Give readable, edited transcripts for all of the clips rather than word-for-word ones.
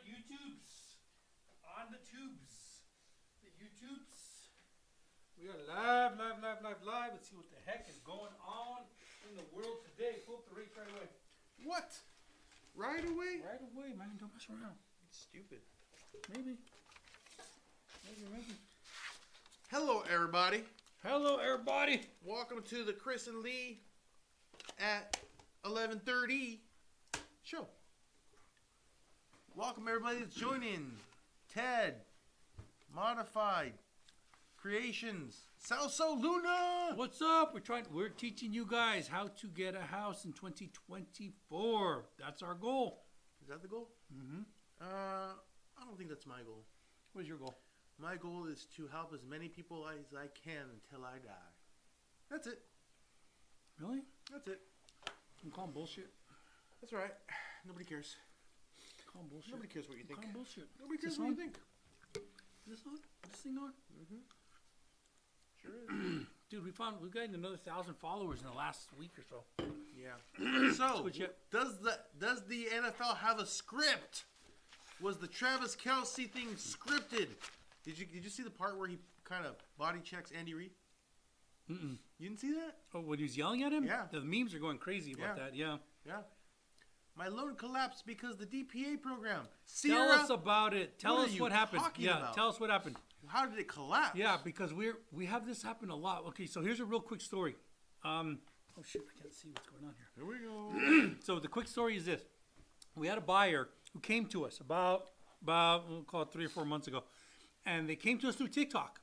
YouTubes. On the tubes. The YouTubes. We are live. Let's see what the heck is going on in the world today. Pull up the race right away. What? Right away? Right away, man. Don't mess around. It's stupid. Maybe. Hello, everybody. Hello, everybody. Welcome to the Chris and Lee at 11:30 show. Welcome, everybody that's joining. Ted, Modified, Creations, Salso Luna. What's up? We're teaching you guys how to get a house in 2024. That's our goal. Is that the goal? Mm-hmm. I don't think that's my goal. What is your goal? My goal is to help as many people as I can until I die. That's it. Really? That's it. I'm calling bullshit. That's right. Nobody cares. Calling bullshit. Nobody cares what you think. Calling bullshit. Nobody cares This what on? you think. Is this on? Is this thing on? Mm-hmm. Sure is. Dude, we've gotten another 1,000 followers in the last week or so. Yeah. So, Switch it. does the NFL have a script? Was the Travis Kelce thing scripted? Did you see the part where he kind of body checks Andy Reid? Mm-mm. You didn't see that? Oh, when he was yelling at him? Yeah. The memes are going crazy about that, yeah. Yeah. My loan collapsed because the DPA program. Tell us about it. Tell us what happened. Yeah, about? tell us what happened. How did it collapse? Yeah, because we have this happen a lot. Okay, so here's a real quick story. Oh shit, I can't see what's going on here. Here we go. So the quick story is this: we had a buyer who came to us about we'll call it 3 or 4 months ago, and they came to us through TikTok,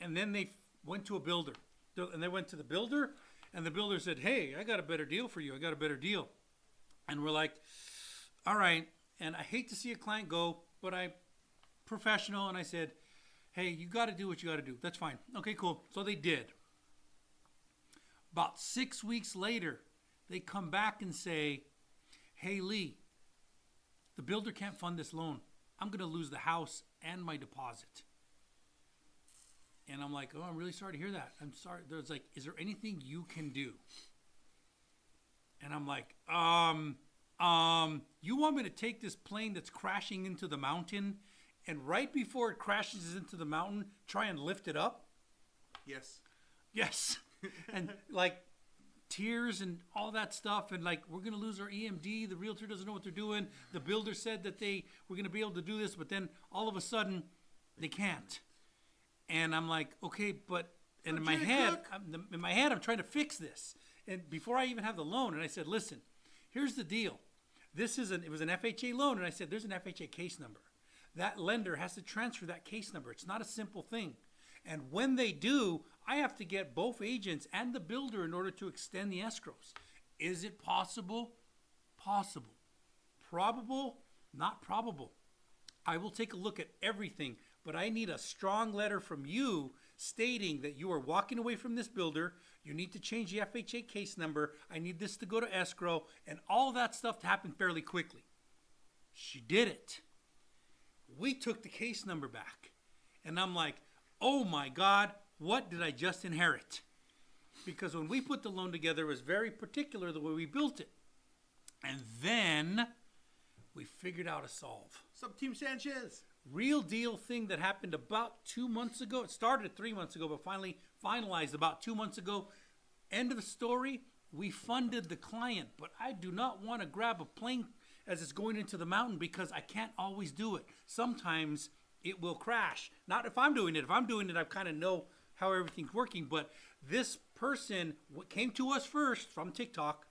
and then they went to a builder, and they went to the builder, and the builder said, "Hey, I got a better deal for you. I got a better deal," and we're like, "All right." And I hate to see a client go, but I'm professional, and I said, "Hey, you got to do what you got to do. That's fine." Okay, cool. So they did. About 6 weeks later, they come back and say, "Hey, Lee, the builder can't fund this loan. I'm going to lose the house and my deposit." And I'm like, "Oh, I'm really sorry to hear that. I'm sorry." There's like, "Is there anything you can do?" And I'm like, you want me to take this plane that's crashing into the mountain and right before it crashes into the mountain, try and lift it up?" Yes. Yes. And like tears and all that stuff, and like, "We're gonna lose our EMD. The realtor doesn't know what they're doing. The builder said that they were gonna be able to do this, but then all of a sudden they can't." And I'm like, "Okay, but," and in my head, I'm trying to fix this. And before I even have the loan, and I said, "Listen, here's the deal. It was an FHA loan," and I said, "There's an FHA case number. That lender has to transfer that case number. It's not a simple thing. And when they do, I have to get both agents and the builder in order to extend the escrows. Is it possible? Possible. Probable? Not probable. I will take a look at everything, but I need a strong letter from you stating that you are walking away from this builder. You need to change the FHA case number. I need this to go to escrow," and all that stuff to happen fairly quickly. She did it. We took the case number back, and I'm like, "Oh my God, what did I just inherit?" Because when we put the loan together, it was very particular the way we built it. And then we figured out a solve. What's up, Team Sanchez? Real deal thing that happened about 2 months ago. It started 3 months ago, but finally finalized about 2 months ago. End of the story. We funded the client, but I do not want to grab a plane as it's going into the mountain because I can't always do it. Sometimes it will crash. Not if I'm doing it. If I'm doing it, I kind of know how everything's working. But this person came to us first from TikTok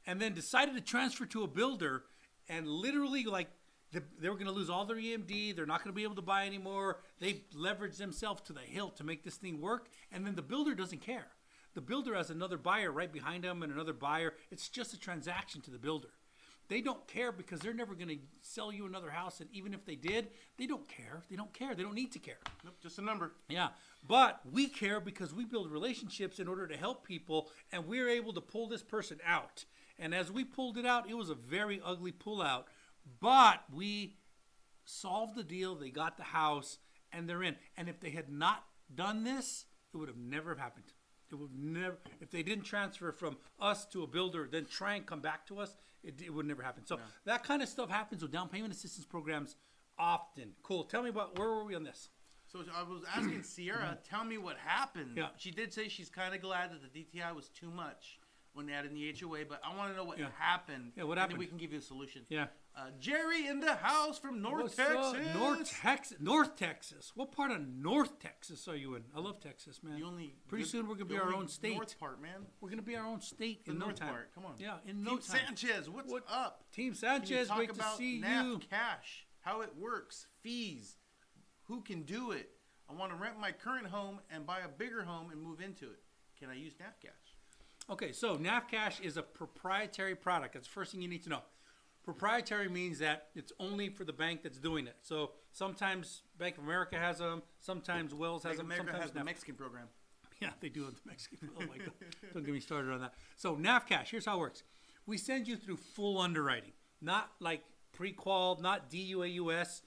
and then decided to transfer to a builder, and literally like they were going to lose all their EMD. They're not going to be able to buy anymore. They leveraged themselves to the hilt to make this thing work. And then the builder doesn't care. The builder has another buyer right behind them and another buyer. It's just a transaction to the builder. They don't care because they're never going to sell you another house. And even if they did, they don't care. They don't care. They don't need to care. Nope, just a number. Yeah. But we care because we build relationships in order to help people. And we were able to pull this person out. And as we pulled it out, it was a very ugly pullout. But we solved the deal. They got the house and they're in. And if they had not done this, it would have never happened. It would never, if they didn't transfer from us to a builder, then try and come back to us, it would never happen. So that kind of stuff happens with down payment assistance programs often. Cool. Tell me about, where were we on this? So I was asking Sierra, tell me what happened. Yeah. She did say she's kind of glad that the DTI was too much when they added in the HOA, but I want to know what happened. Yeah, what and happened? then we can give you a solution. Yeah. Jerry in the house from North Texas. North Texas. What part of North Texas are you in? I love Texas, man. Pretty soon we're gonna be our own state. North part, man. We're gonna be our own state in no north time. part. Come on. Yeah, in no Team time. Sanchez, what's up? Team Can you Sanchez, talk great to about see NAF you. cash, how it works, fees, who can do it? I want to rent my current home and buy a bigger home and move into it. Can I use NAF cash? Okay, so NAF cash is a proprietary product. That's the first thing you need to know. Proprietary means that it's only for the bank that's doing it. So sometimes Bank of America has them, sometimes Wells has Bank of them, America sometimes has the NAF. Mexican program. Yeah, they do have the Mexican. Oh my God! Don't get me started on that. So NAF cash. Here's how it works. We send you through full underwriting, not like pre-qual, not DUAUS.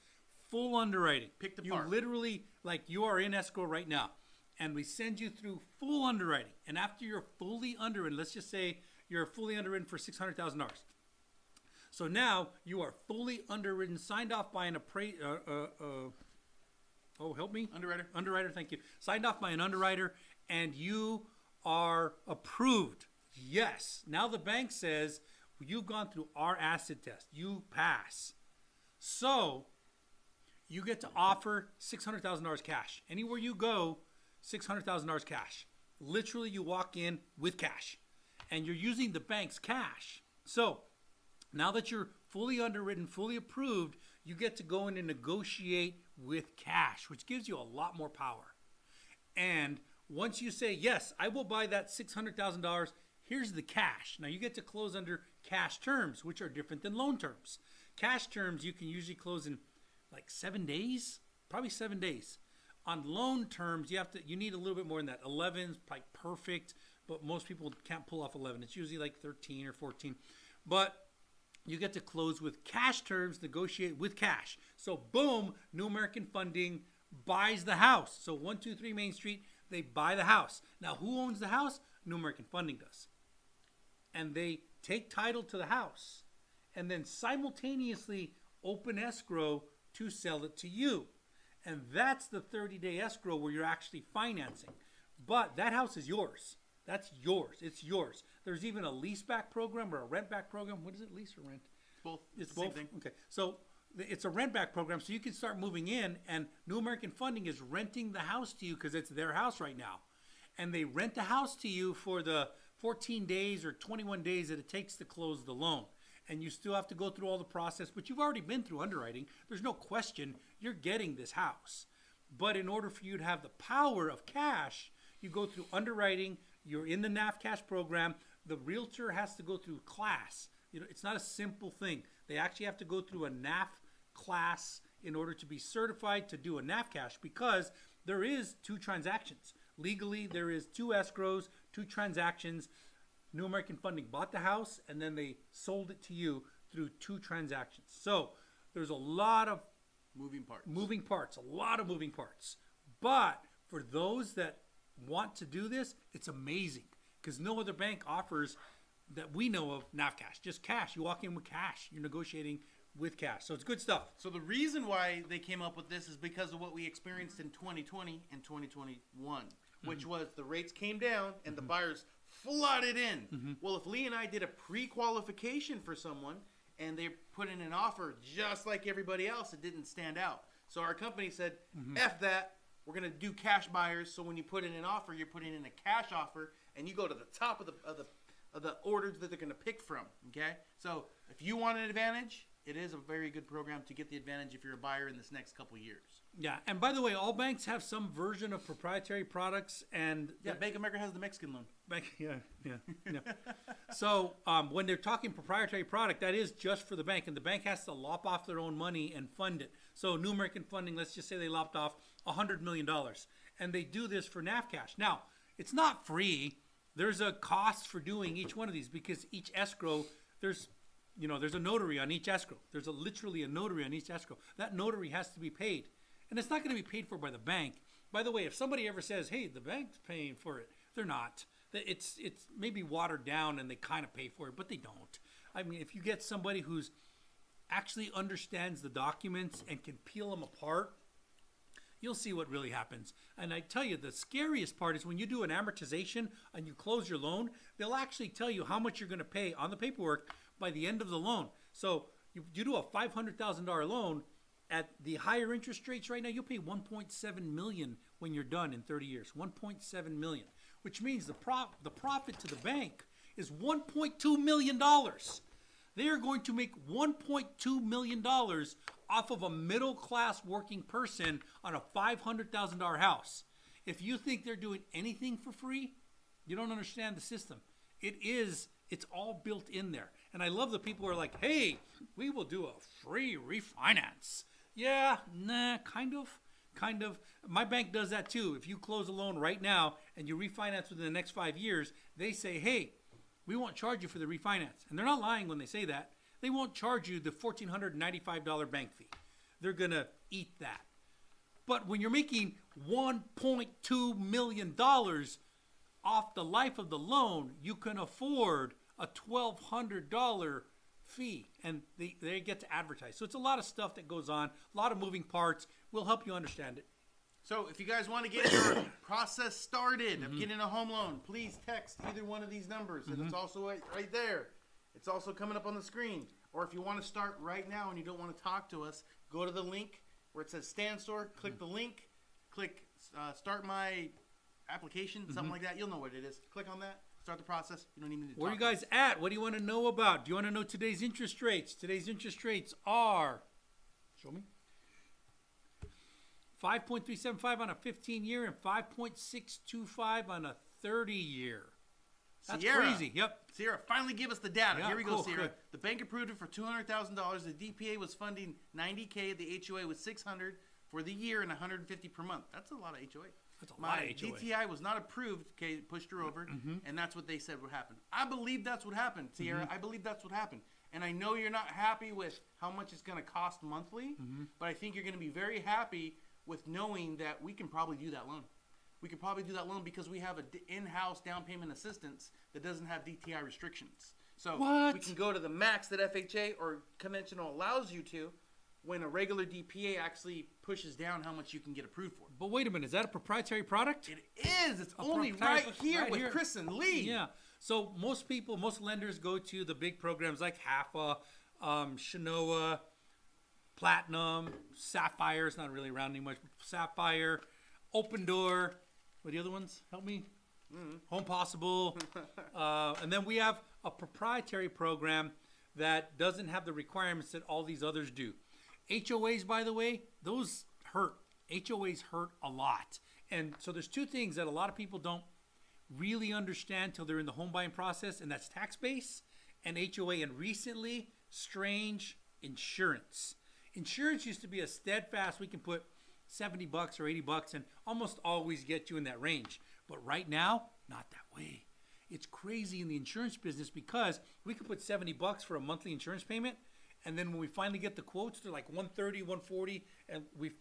Full underwriting. Picked You apart. literally, like, you are in escrow right now, and we send you through full underwriting. And after you're fully underwritten, let's just say you're fully underwritten for $600,000. So now you are fully underwritten, signed off by an help me? Underwriter. Underwriter, thank you. Signed off by an underwriter, and you are approved. Yes. Now the bank says, you've gone through our acid test. You pass. So you get to offer $600,000 cash. Anywhere you go, $600,000 cash. Literally, you walk in with cash, and you're using the bank's cash. So now that you're fully underwritten, fully approved, you get to go in and negotiate with cash, which gives you a lot more power. And once you say, yes, I will buy that $600,000, here's the cash. Now you get to close under cash terms, which are different than loan terms. Cash terms, you can usually close in like 7 days, probably 7 days. On loan terms, you need a little bit more than that. 11's like perfect, but most people can't pull off 11. It's usually like 13 or 14. But you get to close with cash terms, negotiate with cash. So boom, New American Funding buys the house. So 123 Main Street, they buy the house. Now who owns the house? New American Funding does. And they take title to the house and then simultaneously open escrow to sell it to you. And that's the 30-day escrow where you're actually financing. But that house is yours. That's yours. It's yours. There's even a leaseback program or a rent-back program. What is it, lease or rent? Both. It's Same both. thing. Okay. So it's a rent-back program, so you can start moving in, and New American Funding is renting the house to you because it's their house right now. And they rent the house to you for the 14 days or 21 days that it takes to close the loan. And you still have to go through all the process, but you've already been through underwriting. There's no question you're getting this house. But in order for you to have the power of cash, you go through underwriting, you're in the NAF cash program, the realtor has to go through class. You know, it's not a simple thing. They actually have to go through a NAF class in order to be certified to do a NAF cash because there is 2 transactions. Legally, there is 2 escrows, 2 transactions. New American Funding bought the house and then they sold it to you through 2 transactions. So there's a lot of moving parts, a lot of moving parts. But for those that want to do this, it's amazing because no other bank offers that we know of NAF cash, just cash. You walk in with cash, you're negotiating with cash. So it's good stuff. So the reason why they came up with this is because of what we experienced in 2020 and 2021, which was the rates came down and the buyers flooded in. Well, if Lee and I did a pre-qualification for someone and they put in an offer just like everybody else, it didn't stand out. So our company said, F that, we're going to do cash buyers. So when you put in an offer, you're putting in a cash offer and you go to the top of the orders that they're going to pick from, okay? So if you want an advantage, it is a very good program to get the advantage if you're a buyer in this next couple years. Yeah, and by the way, all banks have some version of proprietary products, and Yeah, Bank of America has the Mexican loan. yeah. So when they're talking proprietary product, that is just for the bank, and the bank has to lop off their own money and fund it. So New American Funding, let's just say they lopped off $100 million, and they do this for NAF cash. Now, it's not free. There's a cost for doing each one of these because each escrow, there's a notary on each escrow. There's literally a notary on each escrow. That notary has to be paid. And it's not going to be paid for by the bank. By the way, if somebody ever says, hey, the bank's paying for it, they're not. It's maybe watered down and they kind of pay for it, but they don't. I mean, if you get somebody who's actually understands the documents and can peel them apart, you'll see what really happens. And I tell you, the scariest part is when you do an amortization and you close your loan, they'll actually tell you how much you're going to pay on the paperwork by the end of the loan. So you do a $500,000 loan at the higher interest rates right now, you'll pay $1.7 million when you're done in 30 years. $1.7 million, which means the profit to the bank is $1.2 million. They are going to make $1.2 million off of a middle-class working person on a $500,000 house. If you think they're doing anything for free, you don't understand the system. It's all built in there. And I love the people who are like, hey, we will do a free refinance. Yeah, nah, kind of. My bank does that too. If you close a loan right now and you refinance within the next 5 years, they say, hey, we won't charge you for the refinance. And they're not lying when they say that. They won't charge you the $1,495 bank fee. They're going to eat that. But when you're making $1.2 million off the life of the loan, you can afford a $1,200 fee, and they get to advertise. So it's a lot of stuff that goes on, a lot of moving parts. We'll help you understand it. So if you guys want to get your process started of getting a home loan, please text either one of these numbers. And it's also right there. It's also coming up on the screen. Or if you want to start right now and you don't want to talk to us, go to the link where it says Stand Store, click the link, click Start My Application, something like that. You'll know what it is. Click on that. Start the process. You don't even need to Where are you guys at? What do you want to know about? Do you want to know today's interest rates? Today's interest rates are, show me, 5.375 on a 15-year and 5.625 on a 30-year. That's Sierra, crazy. Yep. Sierra, finally give us the data. Yeah, Here we cool, go, Sierra. good. The bank approved it for $200,000. The DPA was funding $90K. The HOA was $600 for the year and $150 per month. That's a lot of HOA. That's a lot of HOA. DTI was not approved. Okay, pushed her over, and that's what they said would happen. I believe that's what happened, Sierra. I believe that's what happened. And I know you're not happy with how much it's going to cost monthly, but I think you're going to be very happy with knowing that we can probably do that loan. We could probably do that loan because we have an in-house down payment assistance that doesn't have DTI restrictions. So we can go to the max that FHA or conventional allows you to when a regular DPA actually pushes down how much you can get approved for. But wait a minute, is that a proprietary product? It is. It's only right here with Chris and Lee. Yeah. So most lenders go to the big programs like HAFA, Shinoa, Platinum, Sapphire. It's not really around anymore. Sapphire, Open Door. What are the other ones? Help me. Home Possible. And then we have a proprietary program that doesn't have the requirements that all these others do. HOAs, by the way, those hurt. HOAs hurt a lot. And so there's two things that a lot of people don't really understand till they're in the home buying process, and that's tax base and HOA. And recently, strange insurance. Insurance used to be a steadfast, we can put $70 or $80 and almost always get you in that range. But right now, not that way. It's crazy in the insurance business because we could put $70 for a monthly insurance payment, and then when we finally get the quotes, they're like $130, $140, and we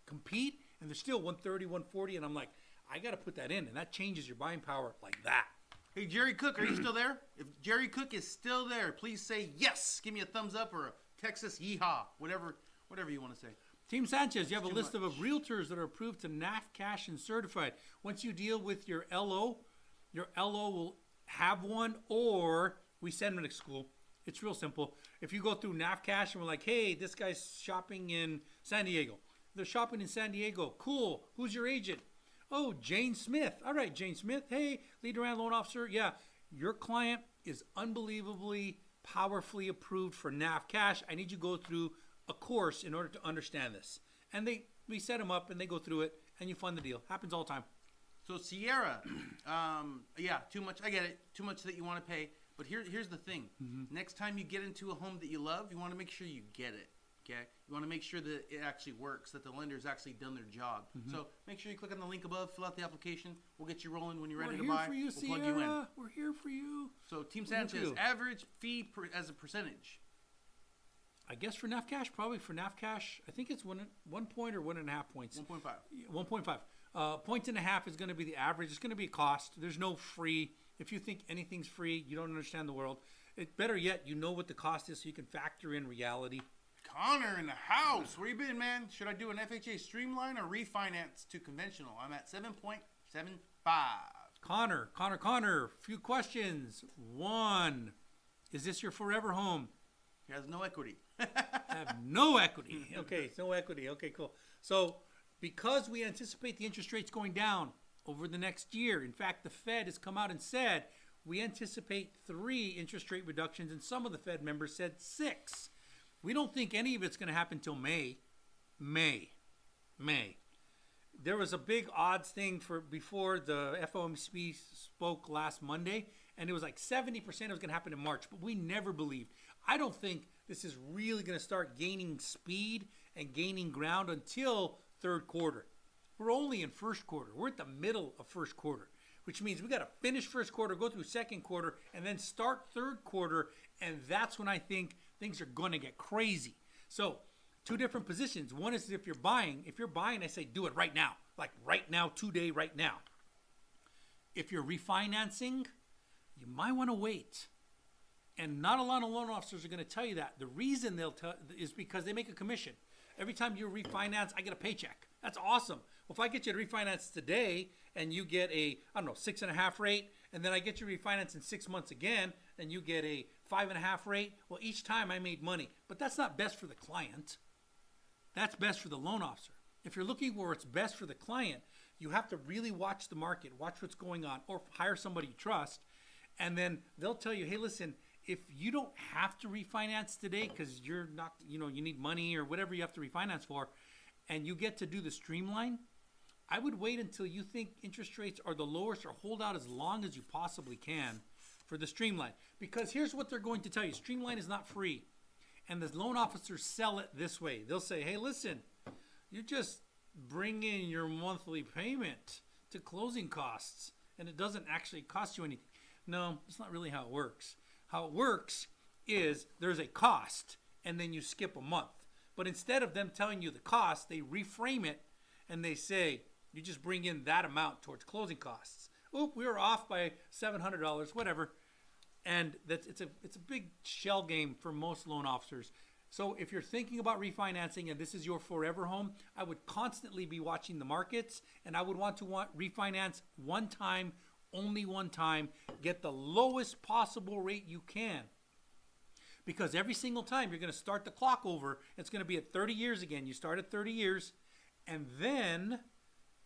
compete, and they're still $130, $140, and I'm like, I got to put that in, and that changes your buying power like that. Hey, Jerry Cook, are you still there? If Jerry Cook is still there, please say yes. Give me a thumbs up or a Texas yeehaw, whatever you want to say. Team Sanchez, you have a list of realtors that are approved to NAF, cash, and certified. Once you deal with your LO will have one, or we send them to school. It's real simple. If you go through NAF Cash and we're like, hey, this guy's shopping in San Diego. They're shopping in San Diego. Cool. Who's your agent? Oh, Jane Smith. All right, Jane Smith. Hey, lead around loan officer. Yeah, your client is unbelievably powerfully approved for NAF Cash. I need you to go through a course in order to understand this. And we set them up and they go through it and you fund the deal. Happens all the time. So Sierra, yeah, too much. I get it. Too much that you want to pay. But here's the thing. Next time you get into a home that you love, you want to make sure you get it. Okay? You want to make sure that it actually works, that the lender's actually done their job. So make sure you click on the link above, fill out the application. We'll get you rolling when you're ready to buy. We're here for you, we'll plug you in. We're here for you. So Team Sanchez, average fee as a percentage. I guess for NAF Cash, probably for NAF Cash, I think it's 1 point or 1.5 points. 1.5. 1.5. Point and a half is going to be the average. It's going to be a cost. There's no free. If you think anything's free, you don't understand the world. better yet, you know what the cost is so you can factor in reality. Connor in the house. Where you been, man? Should I do an FHA streamline or refinance to conventional? I'm at 7.75. Connor, few questions. One, is this your forever home? He has no equity. Have no equity. Okay, no equity. Okay, cool. So because we anticipate the interest rates going down over the next year, in fact, the Fed has come out and said we anticipate 3 interest rate reductions, and some of the Fed members said 6. We don't think any of it's going to happen till May. There was a big odds thing for before the FOMC spoke last Monday, and it was like 70% was going to happen in March, but we never believed. I don't think this is really going to start gaining speed and gaining ground until third quarter. We're only in first quarter. We're at the middle of first quarter, which means we got to finish first quarter, go through second quarter, and then start third quarter, and that's when I think things are going to get crazy. So 2 different positions. One is if you're buying, I say do it right now, like right now, today, right now. If you're refinancing, you might want to wait. And not a lot of loan officers are going to tell you that. The reason they'll tell is because they make a commission. Every time you refinance, I get a paycheck. That's awesome. Well, if I get you to refinance today and you get a, 6.5 rate, and then I get you to refinance in 6 months again, and you get a 5.5 rate, well, each time I made money. But that's not best for the client. That's best for the loan officer. If you're looking where it's best for the client, you have to really watch the market, watch what's going on, or hire somebody you trust, and then they'll tell you, hey, listen, if you don't have to refinance today because you're not, you need money or whatever you have to refinance for, and you get to do the streamline, I would wait until you think interest rates are the lowest or hold out as long as you possibly can for the streamline. Because here's what they're going to tell you. Streamline is not free. And the loan officers sell it this way. They'll say, hey, listen, you just bring in your monthly payment to closing costs, and it doesn't actually cost you anything. No, it's not really how it works. How it works is there's a cost, and then you skip a month. But instead of them telling you the cost, they reframe it, and they say, you just bring in that amount towards closing costs. Oop, we were off by $700, whatever. And it's a big shell game for most loan officers. So if you're thinking about refinancing and this is your forever home, I would constantly be watching the markets, and I would want to refinance one time, only one time, get the lowest possible rate you can. Because every single time you're going to start the clock over, it's going to be at 30 years again. You start at 30 years, and then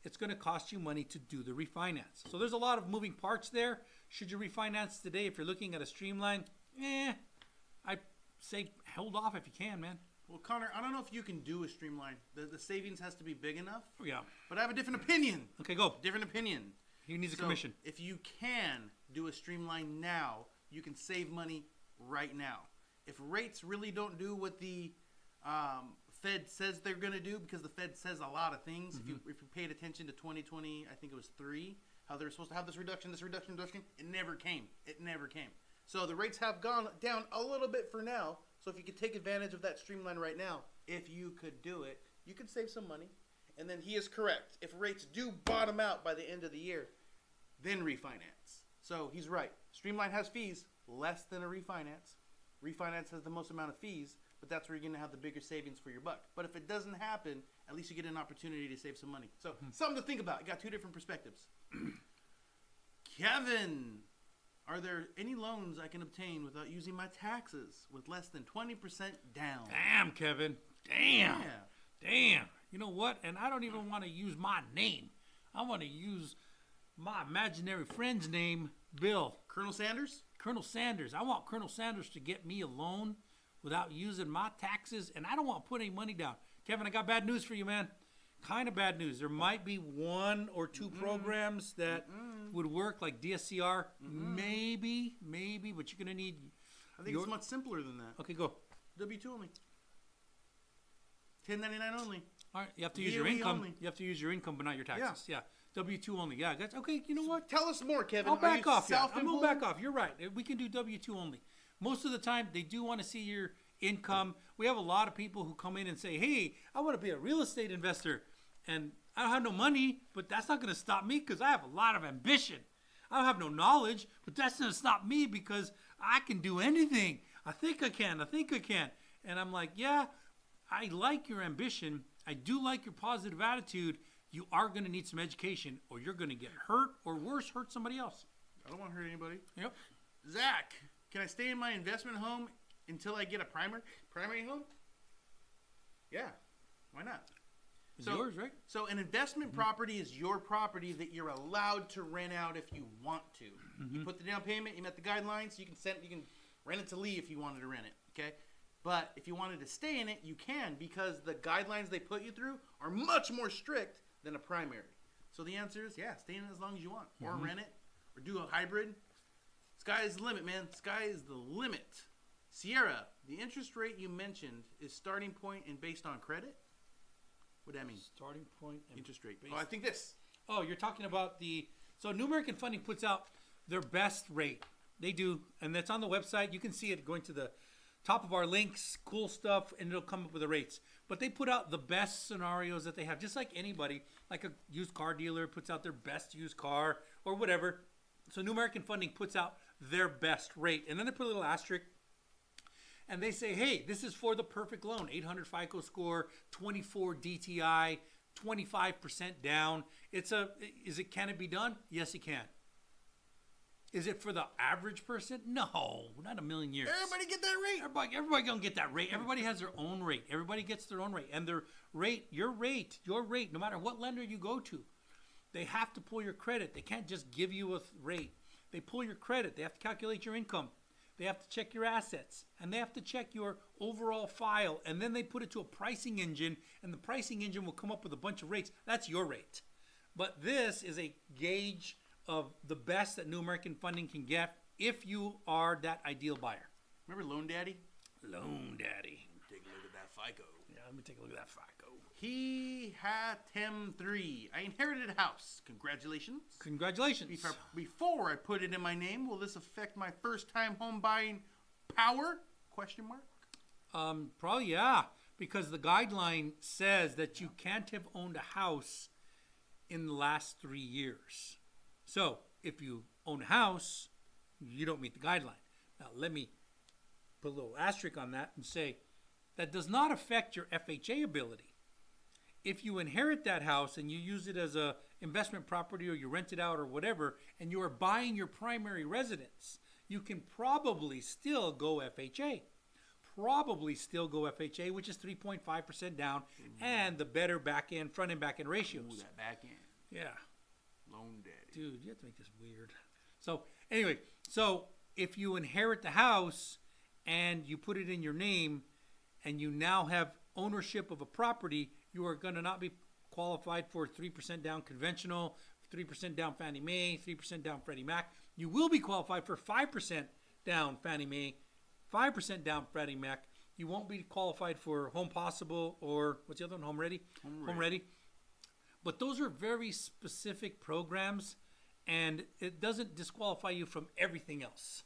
it's going to cost you money to do the refinance. So there's a lot of moving parts there. Should you refinance today if you're looking at a streamline? I say hold off if you can, man. Well, Connor, I don't know if you can do a streamline. The savings has to be big enough. Yeah. But I have a different opinion. Okay, go. Different opinion. He needs a commission. If you can do a streamline now, you can save money right now. If rates really don't do what the Fed says they're going to do, because the Fed says a lot of things. Mm-hmm. If you paid attention to 2020, I think it was 3, how they were supposed to have this reduction, it never came. So the rates have gone down a little bit for now. So if you could take advantage of that streamline right now, if you could do it, you could save some money. And then he is correct. If rates do bottom out by the end of the year, then refinance. So he's right. Streamline has fees less than a refinance. Refinance has the most amount of fees, but that's where you're going to have the bigger savings for your buck. But if it doesn't happen, at least you get an opportunity to save some money. So something to think about. You got 2 different perspectives. Kevin, are there any loans I can obtain without using my taxes with less than 20% down? Damn, Kevin. Damn. You know what? And I don't even want to use my name. I want to use my imaginary friend's name, Bill. Colonel Sanders? Colonel Sanders. I want Colonel Sanders to get me a loan without using my taxes, and I don't want to put any money down. Kevin, I got bad news for you, man. Kind of bad news. There might be 1 or 2 programs that would work, like DSCR. Maybe, but you're going to need... I think it's much simpler than that. Okay, go. W-2 only. 1099 only. All right, you have to use your income. Only. You have to use your income, but not your taxes. Yeah. W-2 only. Yeah, that's okay. You know what? Tell us more, Kevin. I'll back off. Yeah. I'm going to back off. You're right. We can do W-2 only. Most of the time, they do want to see your income. We have a lot of people who come in and say, hey, I want to be a real estate investor. And I don't have no money, but that's not going to stop me because I have a lot of ambition. I don't have no knowledge, but that's going to stop me because I can do anything. I think I can. I think I can. And I'm like, yeah, I like your ambition. I do like your positive attitude. You are going to need some education, or you're going to get hurt, or worse, hurt somebody else. I don't want to hurt anybody. Yep. Zach, can I stay in my investment home until I get a primary home? Yeah, why not? It's yours, right? So an investment property is your property that you're allowed to rent out if you want to. You put the down payment, you met the guidelines, you can rent it to Lee if you wanted to rent it, okay? But if you wanted to stay in it, you can, because the guidelines they put you through are much more strict than a primary. So the answer is, yeah, stay in it as long as you want, or rent it, or do a hybrid. Sky is the limit, man. Sky is the limit. Sierra, the interest rate you mentioned is starting point and based on credit? What does that mean? Starting point and Interest rate. based. Oh, I think this. Oh, you're talking about so New American Funding puts out their best rate. They do, and that's on the website. You can see it going to the top of our links, cool stuff, and it'll come up with the rates. But they put out the best scenarios that they have, just like anybody, like a used car dealer puts out their best used car or whatever. So New American Funding puts out their best rate, and then they put a little asterisk. And they say, hey, this is for the perfect loan. 800 FICO score, 24 DTI, 25% down. Can it be done? Yes, it can. Is it for the average person? No, not a million years. Everybody get that rate. Everybody gonna get that rate. Everybody has their own rate. Everybody gets their own rate. And their rate, your rate, no matter what lender you go to, they have to pull your credit. They can't just give you a rate. They pull your credit. They have to calculate your income. They have to check your assets, and they have to check your overall file, and then they put it to a pricing engine, and the pricing engine will come up with a bunch of rates. That's your rate. But this is a gauge of the best that New American Funding can get if you are that ideal buyer. Remember Loan Daddy? Loan Daddy. Take a look at that FICO. Yeah, let me take a look at that FICO. He had him 3. I inherited a house. Congratulations. Congratulations. Before I put it in my name, will this affect my first-time home buying power? Question mark. Probably, yeah, because the guideline says that you can't have owned a house in the last 3 years. So if you own a house, you don't meet the guideline. Now, let me put a little asterisk on that and say that does not affect your FHA ability. If you inherit that house and you use it as a investment property, or you rent it out or whatever, and you are buying your primary residence, you can probably still go FHA. Which is 3.5% down, and the better front end back end ratios. Ooh, that back end. Yeah. Loan Daddy. Dude, you have to make this weird. So anyway, if you inherit the house and you put it in your name, and you now have ownership of a property, you are going to not be qualified for 3% down conventional, 3% down Fannie Mae, 3% down Freddie Mac. You will be qualified for 5% down Fannie Mae, 5% down Freddie Mac. You won't be qualified for Home Possible, or what's the other one? Home Ready. But those are very specific programs, and it doesn't disqualify you from everything else.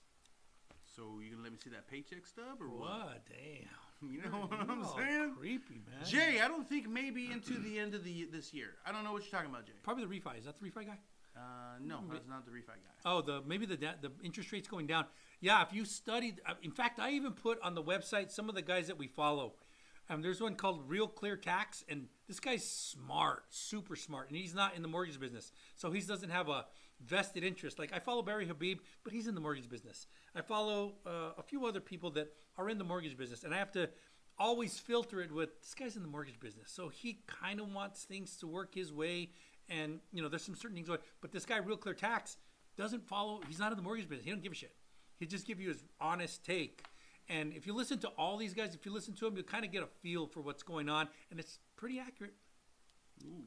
So you gonna let me see that paycheck stub, or what? What? Damn. You know what I'm saying? Creepy, man. Jay, I don't think maybe into the end of this year. I don't know what you're talking about, Jay. Probably the refi. Is that the refi guy? No, that's not the refi guy. Oh, maybe the interest rate's going down. Yeah, if you studied, in fact, I even put on the website some of the guys that we follow. There's one called Real Clear Tax, and this guy's smart, super smart, and he's not in the mortgage business, so he doesn't have a vested interest. Like, I follow Barry Habib, but he's in the mortgage business. I follow a few other people that are in the mortgage business, and I have to always filter it with, this guy's in the mortgage business, so he kind of wants things to work his way, and there's some certain things going. But this guy, Real Clear Tax, doesn't follow. He's not in the mortgage business. He don't give a shit. He just give you his honest take. And if you listen to all these guys, if you listen to them, you kind of get a feel for what's going on, and it's pretty accurate. Ooh.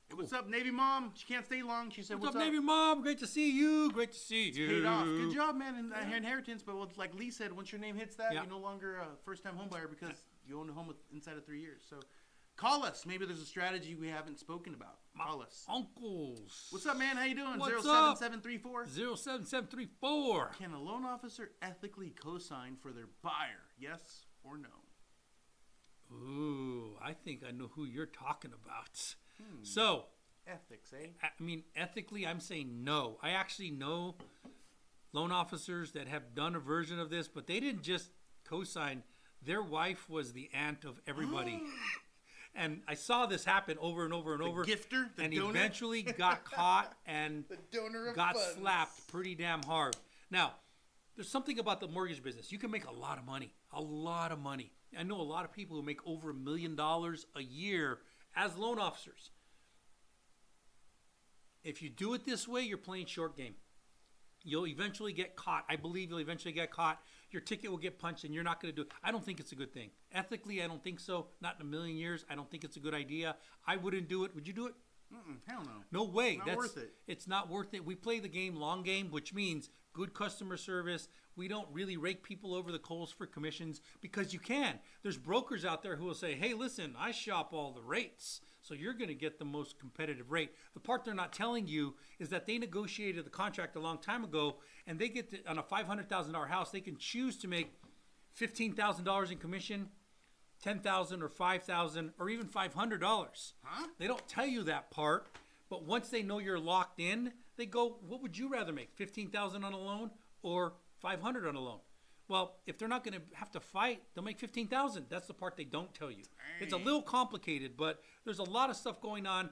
Hey, what's up, Navy Mom? She can't stay long. She said, what's up, Navy Mom? Great to see you. Great to see you. Paid off. Good job, man. And inheritance, but like Lee said, once your name hits that, you're no longer a first-time home buyer because you own a home inside of 3 years. So call us. Maybe there's a strategy we haven't spoken about. Call us. Uncles. What's up, man? How you doing? What's 07734? 07734. Can a loan officer ethically co-sign for their buyer? Yes or no? Ooh, I think I know who you're talking about. So, ethics, eh? I mean, ethically, I'm saying no. I actually know loan officers that have done a version of this, but they didn't just co-sign. Their wife was the aunt of everybody. And I saw this happen over and over and over. Gifter, the and donor. Eventually got caught and The donor of got funds. slapped pretty damn hard. Now, there's something about the mortgage business. You can make a lot of money. A lot of money. I know a lot of people who make over $1 million a year as loan officers. If you do it this way, you're playing short game. You'll eventually get caught. I believe you'll eventually get caught. Your ticket will get punched and you're not going to do it. I don't think it's a good thing. Ethically, I don't think so. Not in a million years. I don't think it's a good idea. I wouldn't do it. Would you do it? Hell no. No way. Not worth it. It's not worth it. We play the game long game, which means good customer service. We don't really rake people over the coals for commissions because you can. There's brokers out there who will say, hey, listen, I shop all the rates, so you're going to get the most competitive rate. The part they're not telling you is that they negotiated the contract a long time ago, and they get to, on a $500,000 house, they can choose to make $15,000 in commission, $10,000 or $5,000 or even $500. Huh? They don't tell you that part, but once they know you're locked in, they go, what would you rather make, $15,000 on a loan or $500 on a loan? Well, if they're not going to have to fight, they'll make $15,000. That's the part they don't tell you. It's a little complicated, but there's a lot of stuff going on.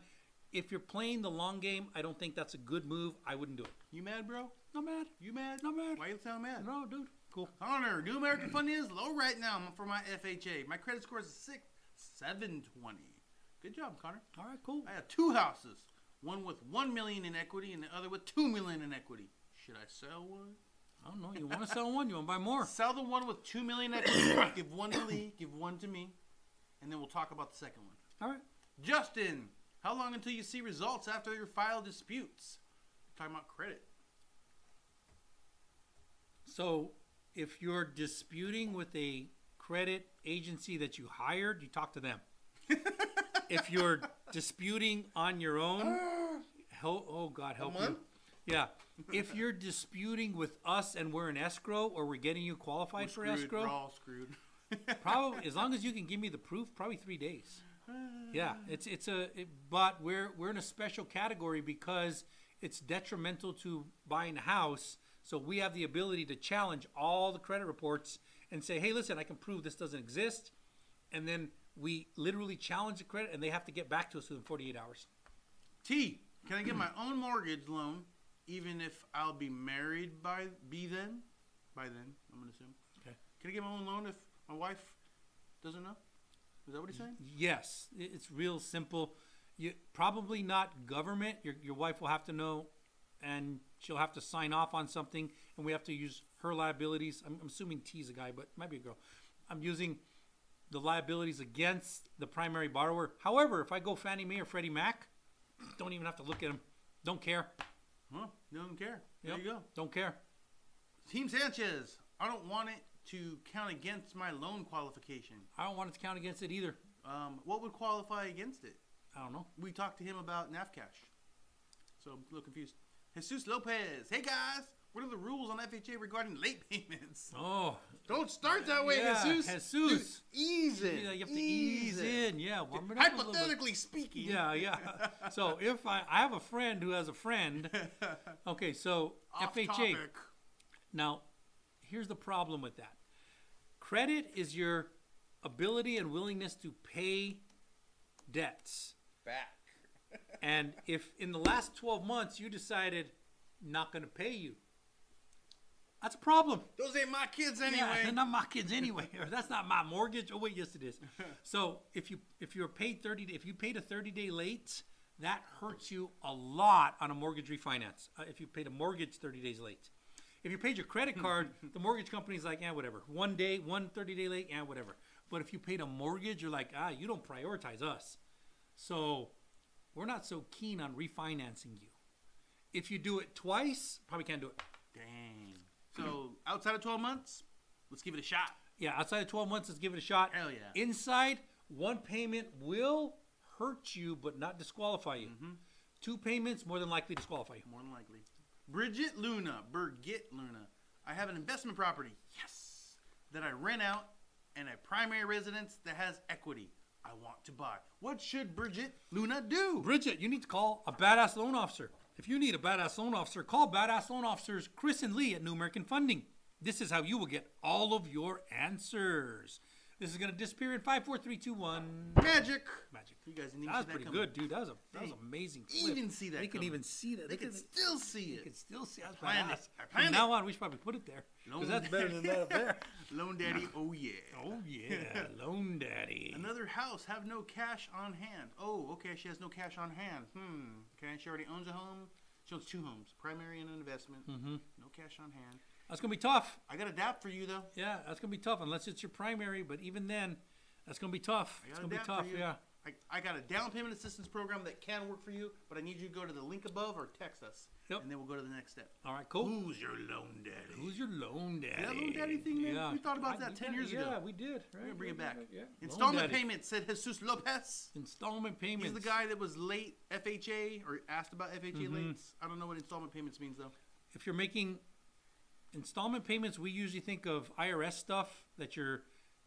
If you're playing the long game, I don't think that's a good move. I wouldn't do it. You mad, bro? Not mad. You mad? Not mad. Why you sound mad? No, dude. Cool. Connor, New American Fund is low right now for my FHA. My credit score is 720. Good job, Connor. All right, cool. I have 2 houses, one with $1 million in equity and the other with $2 million in equity. Should I sell one? I don't know. You want to sell one? You want to buy more? Sell the one with $2 million equity. Give one to Lee. Give one to me, and then we'll talk about the second one. All right. Justin, how long until you see results after your file disputes? We're talking about credit. So if you're disputing with a credit agency that you hired, you talk to them. If you're disputing on your own, oh God, help you. Yeah. If you're disputing with us and we're in escrow or we're getting you qualified for escrow, We're all screwed. probably as long as you can give me the proof, probably 3 days. Yeah, but we're in a special category because it's detrimental to buying a house. So we have the ability to challenge all the credit reports and say, hey, listen, I can prove this doesn't exist. And then we literally challenge the credit and they have to get back to us within 48 hours. T, can I get my own mortgage loan even if I'll be married by then? By then, I'm going to assume. Okay. Can I get my own loan if my wife doesn't know? Is that what he's saying? Yes, it's real simple. You probably not government. Your wife will have to know, and she'll have to sign off on something, and we have to use her liabilities. I'm assuming T's a guy, but it might be a girl. I'm using the liabilities against the primary borrower. However, if I go Fannie Mae or Freddie Mac, don't even have to look at them. Don't care. Huh? Don't care. Yep. There you go. Don't care. Team Sanchez, I don't want it to count against my loan qualification. I don't want it to count against it either. What would qualify against it? I don't know. We talked to him about NAFCash. So I'm a little confused. Jesus Lopez, hey guys, what are the rules on FHA regarding late payments? Oh, Don't start that way, yeah, Jesus. Dude, ease it. yeah, you have to ease in. Yeah, warm it up a little bit. Hypothetically speaking. Yeah. So if I have a friend who has a friend. Okay, so Off FHA. topic. Now, here's the problem with that. Credit is your ability and willingness to pay debts. Back. And if in the last 12 months you decided not going to pay you, that's a problem. Those ain't my kids anyway. Yeah, they're not my kids anyway. Or that's not my mortgage. Oh wait, yes it is. So if you paid if you paid a 30-day late, that hurts you a lot on a mortgage refinance. If you paid a mortgage 30 days late. If you paid your credit card, the mortgage company's like, yeah, whatever. 1 day, 1 30-day late, yeah, whatever. But if you paid a mortgage, you're like, you don't prioritize us. So we're not so keen on refinancing you. If you do it twice, probably can't do it. Dang. So outside of 12 months, let's give it a shot. Yeah, outside of 12 months, let's give it a shot. Hell yeah. Inside, one payment will hurt you but not disqualify you. Mm-hmm. 2 payments, more than likely disqualify you. More than likely. Birgit Luna. I have an investment property, yes, that I rent out and a primary residence that has equity I want to buy. What should Bridget Luna do? Bridget, you need to call a badass loan officer. If you need a badass loan officer, call Badass Loan Officers Chris and Lee at New American Funding. This is how you will get all of your answers. This is going to disappear in 5, 4, 3, 2, 1. Magic. You guys didn't even that was see pretty coming. good, dude. That was an amazing clip. Even see that They can coming. even see that. They can still see They it. can still see. That's Planned it. badass. I planned From now on, we should probably put it there. Because that's better than that up there. Loan Daddy, oh yeah. Oh, yeah. Loan Daddy. Another house, have no cash on hand. Oh, okay, she has no cash on hand. Okay, she already owns a home. She owns 2 homes, primary and an investment. No cash on hand. That's going to be tough. I got a DAP for you, though. Yeah, that's going to be tough unless it's your primary. But even then, that's going to be tough. It's going to be tough, yeah. I got a down payment assistance program that can work for you, but I need you to go to the link above or text us. Yep. And then we'll go to the next step. All right, cool. Who's your loan daddy? Who's your loan daddy? That loan daddy thing, man? Yeah. We thought about that 10 years ago. Yeah, we did. Right? We're going to bring it back. Yeah. Installment payments, said Jesus Lopez. Installment payments. He's the guy that was late FHA or asked about FHA late. I don't know what installment payments means, though. If you're making installment payments, we usually think of IRS stuff that you're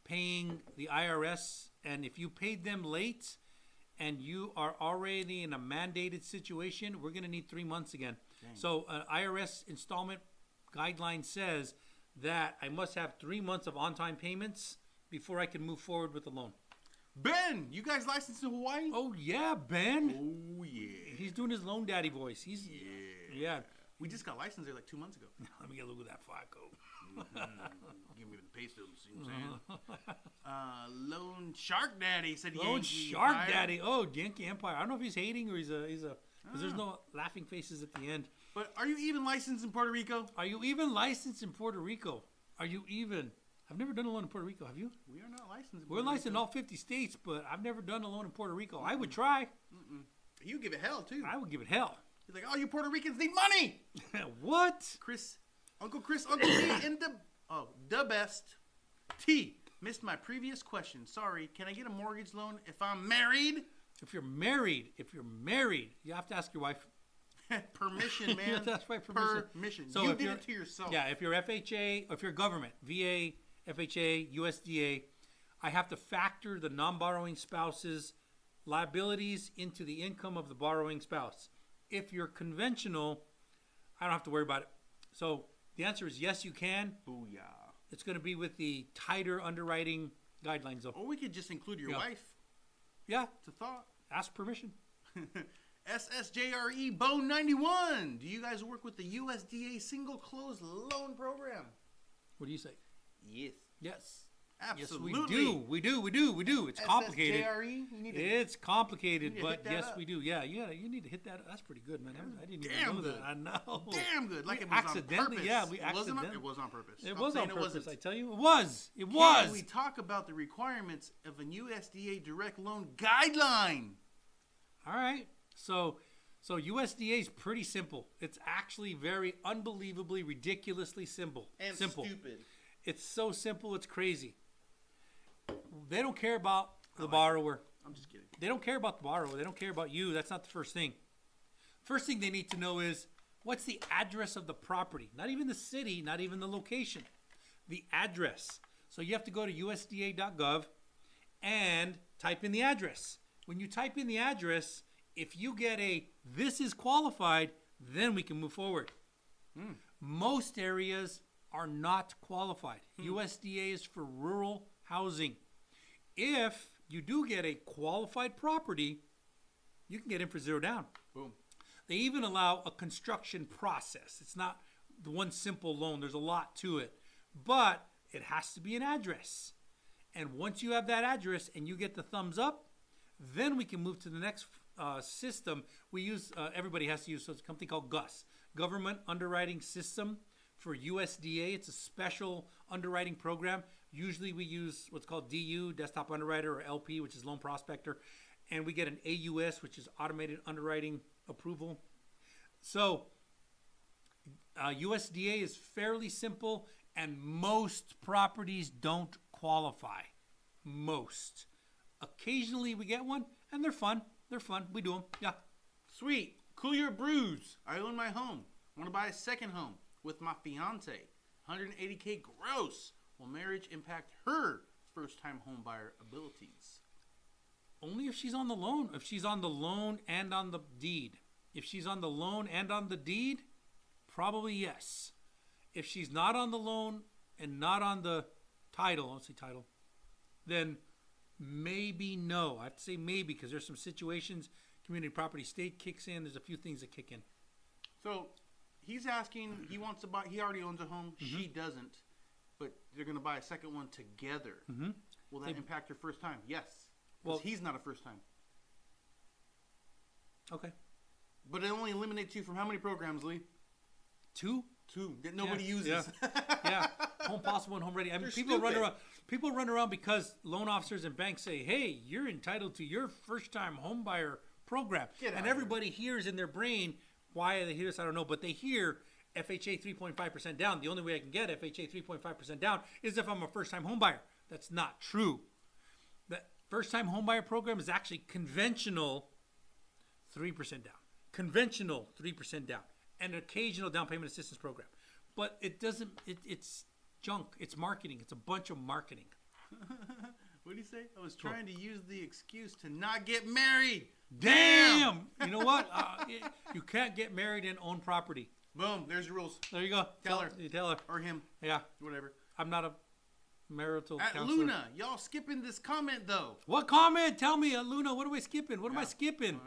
paying the IRS. And if you paid them late and you are already in a mandated situation, we're going to need 3 months again. Dang. So an IRS installment guideline says that I must have 3 months of on-time payments before I can move forward with the loan. Ben, you guys licensed in Hawaii? Oh, yeah, Ben. Oh, yeah. He's doing his loan daddy voice. Yeah. We just got licensed there like 2 months ago. Let me get a look at that FICO. Give me the pay stubs, you know what I'm saying? Loan Shark Daddy said Loan Yankee Shark Empire. Daddy. Oh, Yankee Empire. I don't know if he's hating or he's a because there's no laughing faces at the end. But are you even licensed in Puerto Rico? Are you even licensed in Puerto Rico? Are you even? I've never done a loan in Puerto Rico. Have you? We are not licensed in We're Puerto licensed in Rico. all 50 states, but I've never done a loan in Puerto Rico. I would try. You give it hell, too. I would give it hell. He's like, oh, you Puerto Ricans need money. What? Uncle Lee, and the best. T, missed my previous question. Sorry, can I get a mortgage loan if I'm married? If you're married, you have to ask your wife. Permission, man. That's right, permission. Permission. So you if did you're- it to yourself. Yeah, if you're FHA, or if you're government, VA, FHA, USDA, I have to factor the non-borrowing spouse's liabilities into the income of the borrowing spouse. If you're conventional, I don't have to worry about it. So the answer is yes, you can. Booyah. It's going to be with the tighter underwriting guidelines, though. Or we could just include your Yeah. wife. Yeah, It's a thought. ask permission. SSJRE Bone 91. Do you guys work with the USDA single close loan program? What do you say? Yes. Yes. Absolutely. Yes, we do. It's complicated. SSJRE, you need to It's complicated, You need to but hit that yes, up. we do. Yeah, you need to hit that. That's pretty good, man. I didn't even Damn know good. that. I know. Damn good. Like We it was accidentally, on purpose. yeah, we It wasn't accidentally. it was on purpose. It I'm was saying on it purpose. wasn't. I tell you, it was. It Can was. we talk about the requirements of a USDA direct loan guideline? All right. So USDA is pretty simple. It's actually very unbelievably, ridiculously simple. And simple. stupid. It's so simple, it's crazy. They don't care about the borrower. I'm just kidding. They don't care about the borrower. They don't care about you. That's not the first thing. First thing they need to know is what's the address of the property? Not even the city, not even the location. The address. So you have to go to USDA.gov and type in the address. When you type in the address, if you get a this is qualified, then we can move forward. Most areas are not qualified. USDA is for rural housing. If you do get a qualified property, you can get in for zero down. Boom. They even allow a construction process. It's not the one simple loan. There's a lot to it. But it has to be an address. And once you have that address and you get the thumbs up, then we can move to the next system. We use, everybody has to use, so it's a company called GUS, Government Underwriting System for USDA. It's a special underwriting program. Usually we use what's called DU, Desktop Underwriter, or LP, which is Loan Prospector. And we get an AUS, which is Automated Underwriting Approval. So USDA is fairly simple, and most properties don't qualify. Most. Occasionally we get one, and they're fun. They're fun. We do them. Yeah. Sweet. Cool your brews. I own my home. Want to buy a second home with my fiance. 180K gross. Will marriage impact her first-time home buyer abilities? Only if she's on the loan. If she's on the loan and on the deed. If she's on the loan and on the deed, probably yes. If she's not on the loan and not on the title, let's say title, then maybe no. I have to say maybe because there's some situations, community property state kicks in. There's a few things that kick in. So he's asking, he wants to buy, he already owns a home. She doesn't, but they're going to buy a second one together. Will that impact her first time? Yes. Well, he's not a first time. Okay. But it only eliminates you from how many programs, Lee? Two that nobody uses. Yeah. Home Possible and Home Ready. I mean, people run around because loan officers and banks say, hey, you're entitled to your first time home buyer program. And everybody hears in their brain, why they hear this, I don't know, but they hear FHA 3.5% down. The only way I can get FHA 3.5% down is if I'm a first time home buyer. That's not true. The first time home buyer program is actually conventional 3% down. Conventional 3% down. An occasional down payment assistance program. But it doesn't, it's junk. It's marketing. It's a bunch of marketing. What did he say? I was trying to use the excuse to not get married. Damn! You know what? You can't get married and own property. Boom. There's your rules. There you go. Tell her. You tell her. Or him. Yeah. Whatever. I'm not a marital At counselor. Luna, y'all skipping this comment though. What comment? Tell me, Luna, what am I skipping? What am I skipping?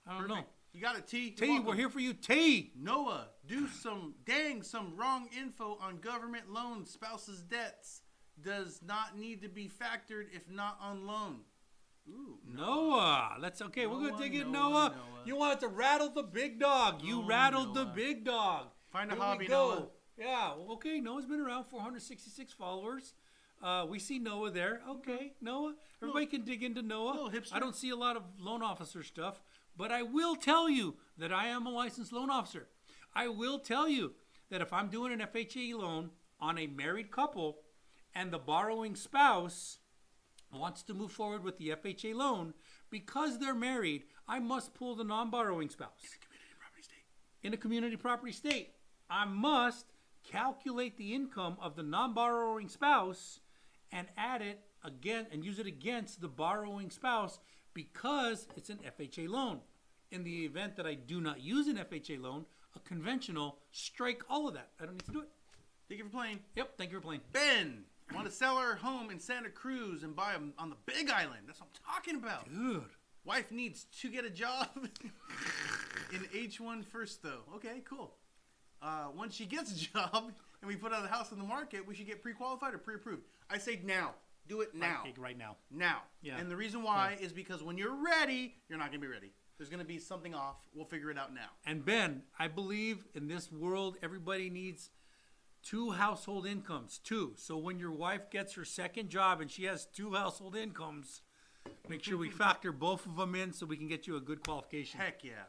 I don't know. You got it, T. T, we're here for you, T. Noah, some wrong info on government loans, spouses' debts. Does not need to be factored if not on loan. Ooh, Noah. That's okay. We're going to dig in, Noah. You wanted to rattle the big dog. You rattled the big dog. Find a hobby, Noah. Yeah, okay. Noah's been around, 466 followers. We see Noah there. Okay, Noah. Everybody can dig into Noah. I don't see a lot of loan officer stuff. But I will tell you that I am a licensed loan officer. I will tell you that if I'm doing an FHA loan on a married couple and the borrowing spouse wants to move forward with the FHA loan, because they're married, I must pull the non-borrowing spouse. In a community property state. I must calculate the income of the non-borrowing spouse and add it again and use it against the borrowing spouse because it's an FHA loan. In the event that I do not use an FHA loan, a conventional, strike all of that. I don't need to do it. Thank you for playing. Yep, thank you for playing. Ben, want to sell our home in Santa Cruz and buy them on the Big Island. That's what I'm talking about. Dude. Wife needs to get a job in H1 first, though. Okay, cool. Once she gets a job and we put out a house on the market, we should get pre-qualified or pre-approved. I say now. Do it now. Right now. Now. Yeah. And the reason why is because when you're ready, you're not going to be ready. There's going to be something off. We'll figure it out now. And Ben, I believe in this world, everybody needs 2 household incomes. 2. So when your wife gets her second job and she has 2 household incomes, make sure we factor both of them in so we can get you a good qualification. Heck yeah.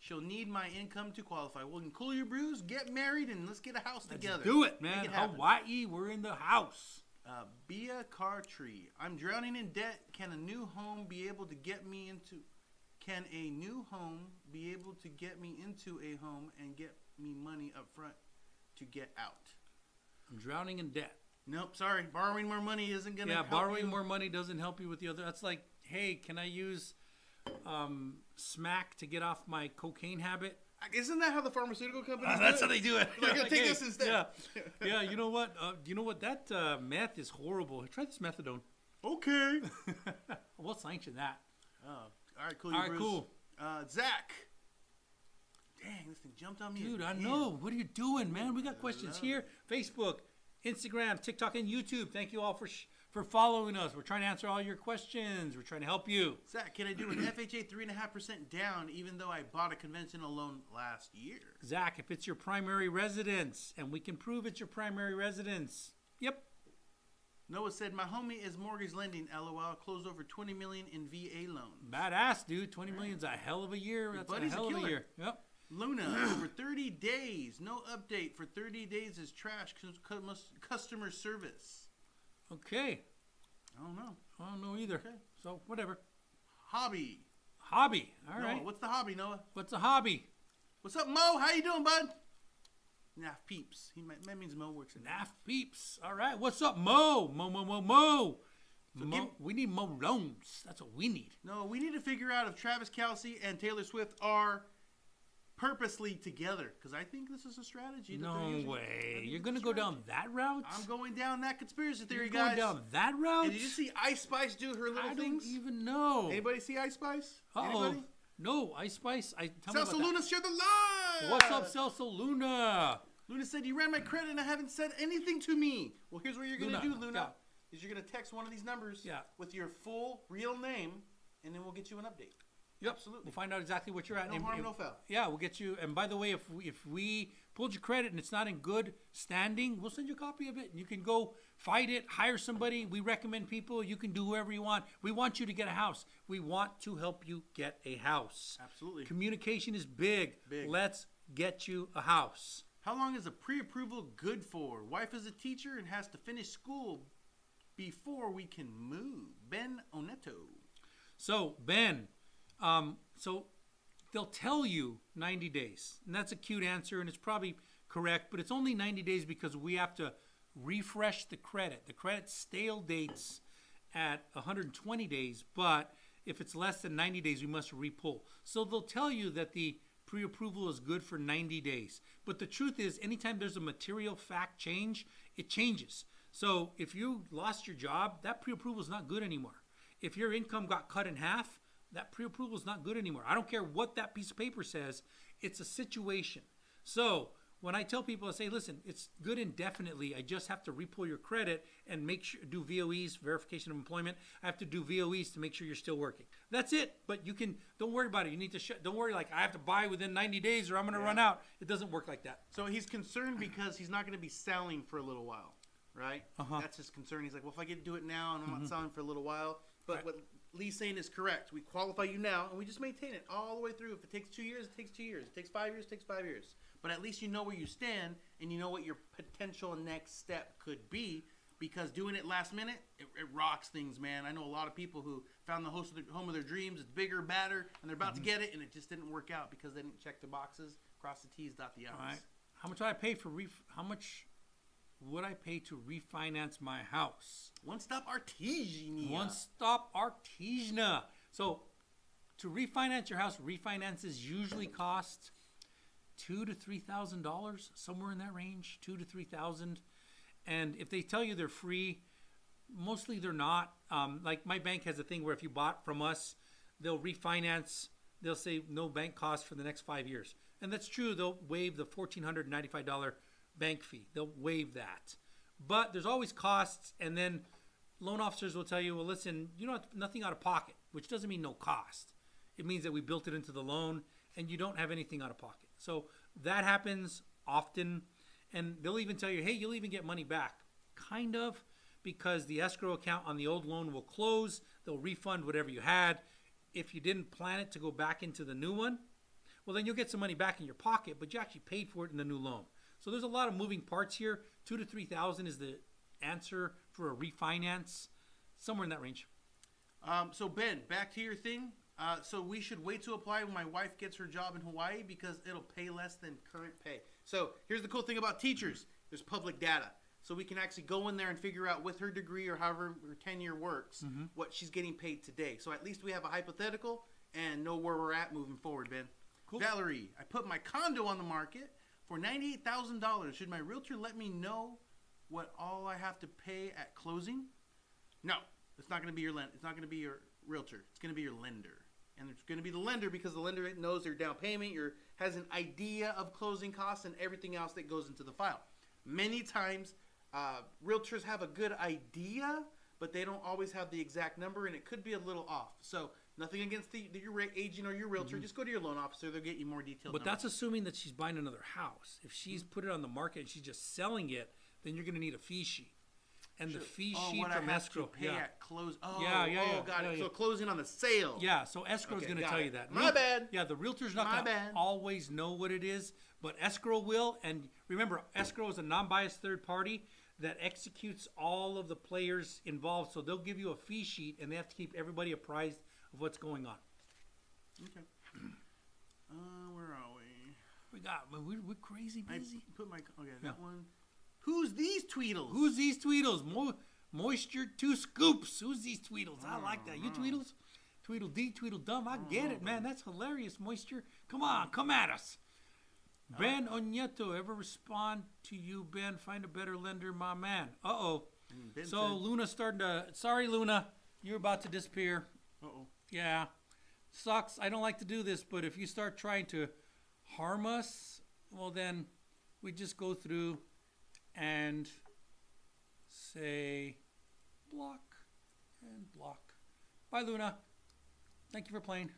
She'll need my income to qualify. Well, can cool your brews, get married, and let's get a house together. Let's do it, man. Hawaii, we're in the house. Bia Cartree. I'm drowning in debt. Can a new home be able to get me into... Can a new home be able to get me into a home and get me money up front to get out? I'm drowning in debt. Nope, sorry. Borrowing more money isn't going to help you. Yeah, borrowing more money doesn't help you with the other. That's like, hey, can I use smack to get off my cocaine habit? Isn't that how the pharmaceutical companies do That's it? how they do it. Like, take this instead. Yeah, you know what? That meth is horrible. Try this methadone. Okay. We'll sanction that. All right, cool. All right, cool. Zach. Dang, this thing jumped on me. Dude, I know. What are you doing, man? We got questions here. Facebook, Instagram, TikTok, and YouTube. Thank you all for following us. We're trying to answer all your questions. We're trying to help you. Zach, can I do an FHA 3.5% down even though I bought a conventional loan last year? Zach, if it's your primary residence and we can prove it's your primary residence. Yep. Noah said, my homie is mortgage lending, LOL, closed over $20 million in VA loans. Badass, dude. $20 million's a hell of a year. That's a hell of a year. Yep. Luna, over 30 days. No update for 30 days is trash. Customer service. Okay. I don't know. I don't know either. Okay. So, whatever. Hobby. All right. What's the hobby, Noah? What's a hobby? What's up, Mo? How you doing, bud? Naf Peeps. That means Mo works in Naf Peeps. All right. What's up, Mo? Mo. We need Mo loans. That's what we need. No, we need to figure out if Travis Kelce and Taylor Swift are purposely together because I think this is a strategy. That No they're using. I way. think You're it's going a to go down strategy. that route? I'm going down that conspiracy theory, You're going guys. down that route? And did you see Ice Spice do her little I things? don't even know. Anybody see Ice Spice? Uh-oh. Anybody? No, Ice Spice. Tell me Celso about that. Luna shared the live. What's up, Celso Luna? Luna said, you ran my credit and I haven't said anything to me. Well, here's what you're going to do, Luna. Yeah. Is you're going to text one of these numbers Yeah. with your full real name, and then we'll get you an update. Yep. Absolutely. We'll find out exactly what you're at. No harm, no foul. Yeah, we'll get you. And by the way, if we pulled your credit and it's not in good standing, we'll send you a copy of it. And you can go fight it, hire somebody. We recommend people. You can do whoever you want. We want you to get a house. We want to help you get a house. Absolutely. Communication is big. Big. Let's get you a house. How long is a pre-approval good for? Wife is a teacher and has to finish school before we can move. Ben Oneto. So, Ben, so they'll tell you 90 days. And that's a cute answer, and it's probably correct, but it's only 90 days because we have to refresh the credit. The credit stale dates at 120 days, but if it's less than 90 days, we must repull. So they'll tell you that the pre-approval is good for 90 days. But the truth is, anytime there's a material fact change, it changes. So if you lost your job, that pre-approval is not good anymore. If your income got cut in half, that pre-approval is not good anymore. I don't care what that piece of paper says. It's a situation. So when I tell people, I say, listen, it's good indefinitely. I just have to repull your credit and make sure, do VOEs, verification of employment. I have to do VOEs to make sure you're still working. That's it. But you can, don't worry about it. You need to, don't worry like I have to buy within 90 days or I'm going to run out. It doesn't work like that. So he's concerned because he's not going to be selling for a little while, right? That's his concern. He's like, well, if I get to do it now and I'm not selling for a little while. But what Lee's saying is correct. We qualify you now and we just maintain it all the way through. If it takes 2 years, it takes 2 years. It takes 5 years, it takes 5 years. But at least you know where you stand and you know what your potential next step could be, because doing it last minute, it rocks things, man. I know a lot of people who found the home of their dreams. It's bigger, badder, and they're about to get it, and it just didn't work out because they didn't check the boxes, cross the T's, dot the I's. All right. How much would I pay for how much would I pay to refinance my house? One Stop Artesian. One Stop Artesian. So to refinance your house, refinances usually cost $2,000 to $3,000, somewhere in that range, $2,000 to $3,000. And if they tell you they're free, mostly they're not. Like my bank has a thing where if you bought from us, they'll refinance. They'll say no bank cost for the next 5 years. And that's true. They'll waive the $1,495 bank fee. They'll waive that. But there's always costs. And then loan officers will tell you, well, listen, you don't have nothing out of pocket, which doesn't mean no cost. It means that we built it into the loan and you don't have anything out of pocket. So that happens often. And they'll even tell you, hey, you'll even get money back. Kind of, because the escrow account on the old loan will close. They'll refund whatever you had. If you didn't plan it to go back into the new one, well, then you'll get some money back in your pocket, but you actually paid for it in the new loan. So there's a lot of moving parts here. $2,000 to $3,000 is the answer for a refinance, somewhere in that range. So Ben, back to your thing. So we should wait to apply when my wife gets her job in Hawaii because it'll pay less than current pay. So here's the cool thing about teachers. There's public data. So we can actually go in there and figure out with her degree or however her tenure works, what she's getting paid today. So at least we have a hypothetical and know where we're at moving forward, Ben. Cool. Valerie, I put my condo on the market for $98,000. Should my realtor let me know what all I have to pay at closing? No, it's not going to be your it's not going to be your realtor. It's going to be your lender. And it's going to be the lender because the lender knows their down payment, has an idea of closing costs and everything else that goes into the file. Many times, realtors have a good idea, but they don't always have the exact number, and it could be a little off. So nothing against your agent or your realtor. Just go to your loan officer. They'll get you more detailed But numbers. that's assuming that she's buying another house. If she's put it on the market and she's just selling it, then you're going to need a fee sheet. And the fee sheet what from I have escrow. to pay at close. Oh, Yeah, got it. yeah. So closing on the sale. Yeah, so escrow is Okay, going to got tell it. you that. My bad. Yeah, the realtor's not My going to bad. always know what it is, but escrow will. And remember, escrow is a non-biased third party that executes all of the players involved. So they'll give you a fee sheet, and they have to keep everybody apprised of what's going on. Okay. Where are we? We're crazy busy. I put my okay Yeah. that one. Who's these Tweedles? Who's these Tweedles? Moisture 2 scoops. Who's these Tweedles? I like that. You Tweedles? Tweedledee, Tweedledum. I get it, man. That's hilarious, Moisture. Come on, come at us. Ben Onieto, ever respond to you, Ben? Find a better lender, my man. Uh-oh. Ben So said- Luna's starting to, sorry, Luna, you're about to disappear. Uh-oh. Yeah. Sucks. I don't like to do this, but if you start trying to harm us, well, then we just go through and say block and block. Bye, Luna. Thank you for playing.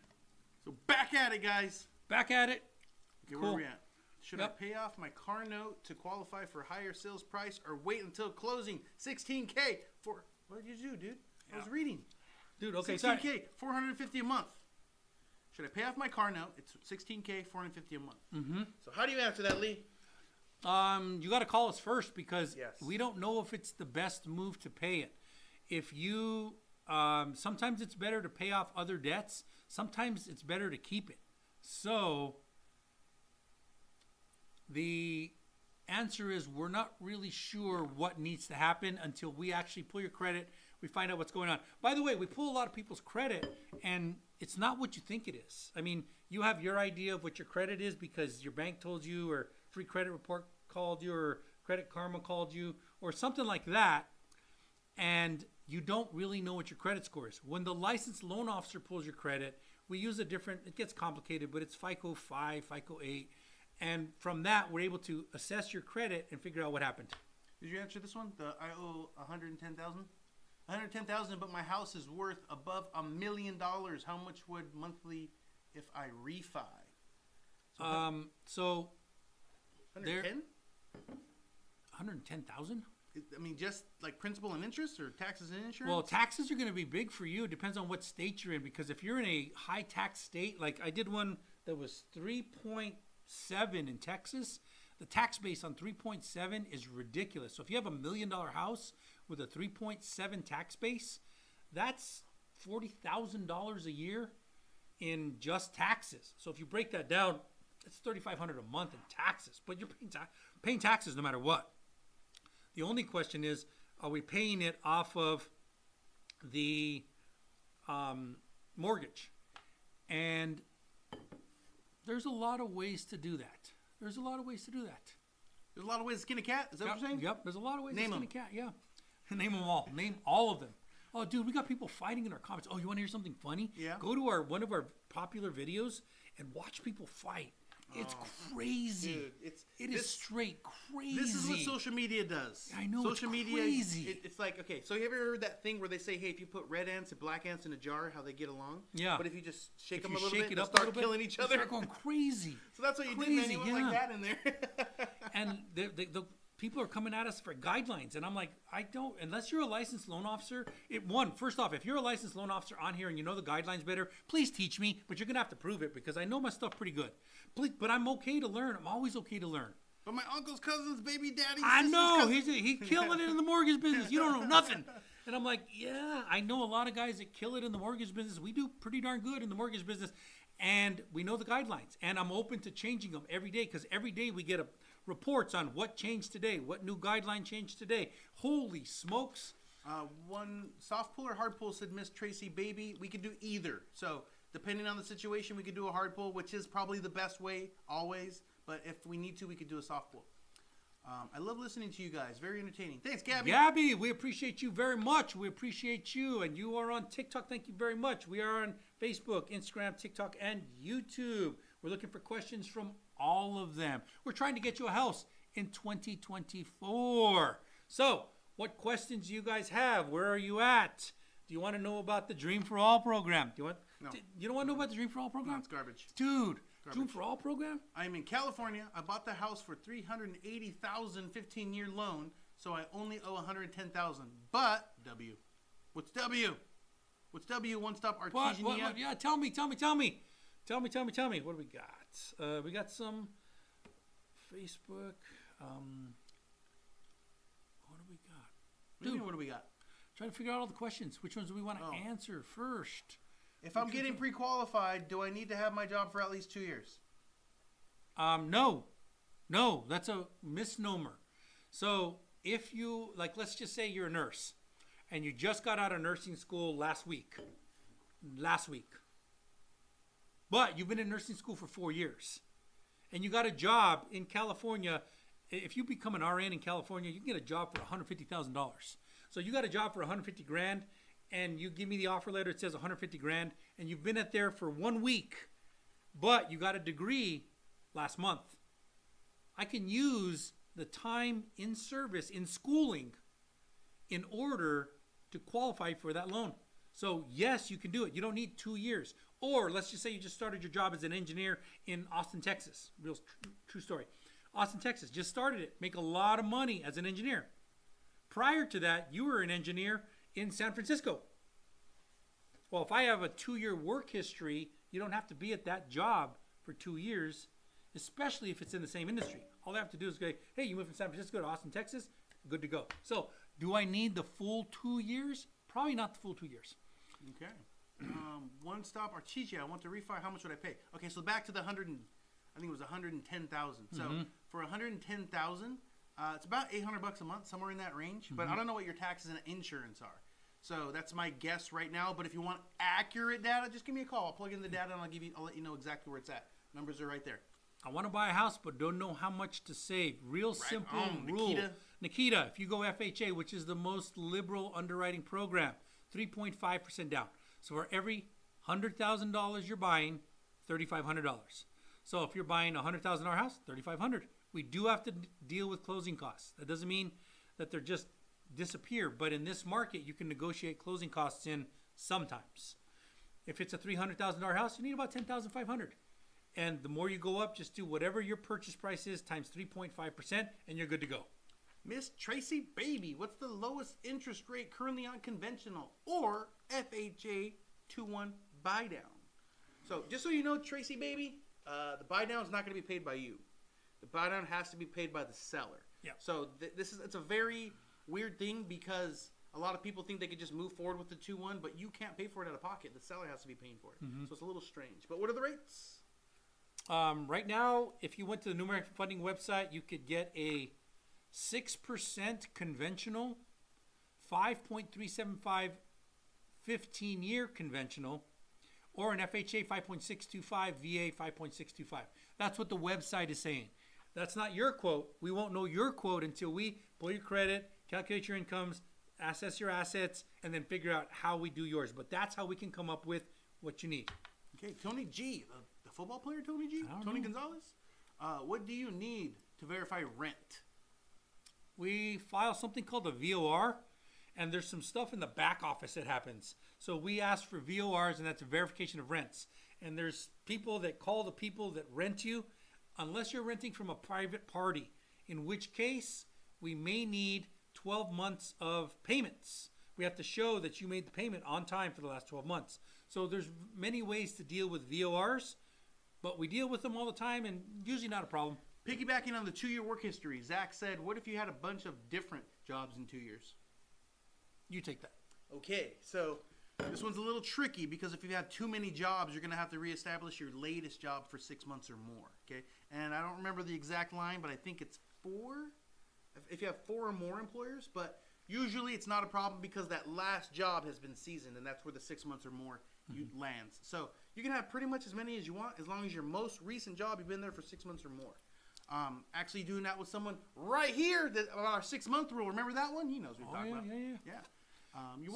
So back at it, guys. Back at it. Okay, Cool. where are we at? Should Yep. I pay off my car note to qualify for higher sales price or wait until closing? 16K for what did you do, dude? I was reading. Dude, okay, sorry. 16K, 450 a month. Should I pay off my car note? It's 16K, 450 a month. Mm-hmm. So how do you answer that, Lee? You got to call us first because Yes. we don't know if it's the best move to pay it. If you, sometimes it's better to pay off other debts. Sometimes it's better to keep it. So the answer is we're not really sure what needs to happen until we actually pull your credit. We find out what's going on. By the way, we pull a lot of people's credit and it's not what you think it is. I mean, you have your idea of what your credit is because your bank told you or Free Credit Report called you or Credit Karma called you or something like that. And you don't really know what your credit score is. When the licensed loan officer pulls your credit, we use a different, it gets complicated, but it's FICO 5, FICO 8. And from that, we're able to assess your credit and figure out what happened. Did you answer this one? I owe 110,000. 110,000, but my house is worth above $1 million. How much would monthly if I refi? So 110? 110,000? I mean, just like principal and interest, or taxes and insurance? Well, taxes are going to be big for you. It depends on what state you're in. Because if you're in a high tax state, like I did one that was 3.7 in Texas, the tax base on 3.7 is ridiculous. So if you have $1 million house with a 3.7 tax base, that's $40,000 a year in just taxes. So if you break that down, it's $3,500 a month in taxes. But you're paying taxes no matter what. The only question is, are we paying it off of the mortgage? And there's a lot of ways to do that. There's a lot of ways to do that. There's a lot of ways to skin a cat. Is that what you're saying? Yep, there's a lot of ways Name to skin 'em. a cat, yeah. Name them all. Name all of them. Oh, dude, we got people fighting in our comments. Oh, you want to hear something funny? Yeah. Go to one of our popular videos and watch people fight. It's crazy. Dude, It is straight crazy. This is what social media does. I know, Social it's media, crazy. It's like, okay, so you ever heard that thing where they say, hey, if you put red ants and black ants in a jar, how they get along? Yeah. But if you just shake If them you a little shake bit, it they'll up a start little bit, killing each they other. start going crazy. So that's what you did, man. Crazy, You went yeah. like that in there. And the people are coming at us for guidelines, and I'm like, I don't. Unless you're a licensed loan officer, first off, if you're a licensed loan officer on here and you know the guidelines better, please teach me. But you're gonna have to prove it because I know my stuff pretty good. Please, but I'm okay to learn. I'm always okay to learn. But my uncle's cousin's baby daddy. I know he's killing it in the mortgage business. You don't know nothing. And I'm like, yeah, I know a lot of guys that kill it in the mortgage business. We do pretty darn good in the mortgage business, and we know the guidelines. And I'm open to changing them every day because every day we get reports on what changed today, what new guideline changed today. Holy smokes! One soft pull or hard pull, said Miss Tracy Baby. We could do either. So depending on the situation, we could do a hard pull, which is probably the best way always. But if we need to, we could do a soft pull. I love listening to you guys. Very entertaining. Thanks, Gabby. Gabby, we appreciate you very much. We appreciate you. And you are on TikTok. Thank you very much. We are on Facebook, Instagram, TikTok, and YouTube. We're looking for questions from all of them. We're trying to get you a house in 2024. So, what questions do you guys have? Where are you at? Do you want to know about the Dream for All program? No. You don't want to know about the Dream for All program? No, it's garbage. Dude, Dream for All program? I'm in California. I bought the house for $380,000 15-year loan, so I only owe $110,000. But W. What's W? What's W? One stop artesian. What? Yeah, tell me. Tell me. What do we got? We got some Facebook. What do we got? Dude, what do we got? Trying to figure out all the questions. Which ones do we want to Oh. answer first? If I'm getting pre-qualified, do I need to have my job for at least 2 years? No, that's a misnomer. So if you, like, let's just say you're a nurse and you just got out of nursing school last week, but you've been in nursing school for 4 years and you got a job in California, if you become an RN in California, you can get a job for $150,000. So you got a job for 150 grand, and you give me the offer letter, it says 150 grand, and you've been at there for 1 week, but you got a degree last month. I can use the time in service, in schooling, in order to qualify for that loan. So yes, you can do it. You don't need 2 years. Or let's just say you just started your job as an engineer in Austin, Texas. Real true story. Austin, Texas, just started it. Make a lot of money as an engineer. Prior to that, you were an engineer in San Francisco. Well, if I have a 2-year work history, you don't have to be at that job for 2 years, especially if it's in the same industry. All I have to do is go, hey, you moved from San Francisco to Austin, Texas, good to go. So do I need the full 2 years? Probably not the full 2 years. Okay. One stop Artesia. I want to refi. How much would I pay? Okay, so back to the 100. I think it was 110,000. So for 110,000, it's about $800 a month, somewhere in that range. But I don't know what your taxes and insurance are. So that's my guess right now. But if you want accurate data, just give me a call. I'll plug in the data and I'll let you know exactly where it's at. Numbers are right there. I want to buy a house, but don't know how much to save. Real simple rule. Nikita, if you go FHA, which is the most liberal underwriting program, 3.5% down. So for every $100,000 you're buying, $3,500. So if you're buying a $100,000 house, $3,500. We do have to deal with closing costs. That doesn't mean that they're just disappear, but in this market, you can negotiate closing costs in sometimes. If it's a $300,000 house, you need about $10,500. And the more you go up, just do whatever your purchase price is times 3.5%, and you're good to go. Miss Tracy Baby, what's the lowest interest rate currently on conventional or FHA 2-1 buy down? So just so you know, Tracy Baby, the buy down is not going to be paid by you. The buy down has to be paid by the seller. Yeah. So it's a very weird thing because a lot of people think they could just move forward with the 2-1, but you can't pay for it out of pocket. The seller has to be paying for it. So it's a little strange. But what are the rates? Right now, if you went to the New American Funding website, you could get a 6% conventional, 5.375 15-year conventional, or an FHA 5.625, VA 5.625. That's what the website is saying. That's not your quote. We won't know your quote until we pull your credit, calculate your incomes, assess your assets, and then figure out how we do yours. But that's how we can come up with what you need. Okay, Tony G, the football player Tony G? Tony Gonzalez? What do you need to verify rent? We file something called a VOR, and there's some stuff in the back office that happens. So we ask for VORs, and that's a verification of rents. And there's people that call the people that rent you, unless you're renting from a private party, in which case we may need 12 months of payments. We have to show that you made the payment on time for the last 12 months. So there's many ways to deal with VORs, but we deal with them all the time and usually not a problem. Piggybacking on the 2-year work history, Zach said, what if you had a bunch of different jobs in 2 years? You take that. Okay, so this one's a little tricky because if you have too many jobs, you're going to have to reestablish your latest job for 6 months or more, okay? And I don't remember the exact line, but I think it's 4, if you have 4 or more employers, but usually it's not a problem because that last job has been seasoned, and that's where the 6 months or more lands. So you can have pretty much as many as you want as long as your most recent job, you've been there for 6 months or more. Actually doing that with someone right here, that our 6-month rule. Remember that one? He knows what we're talking about. Yeah.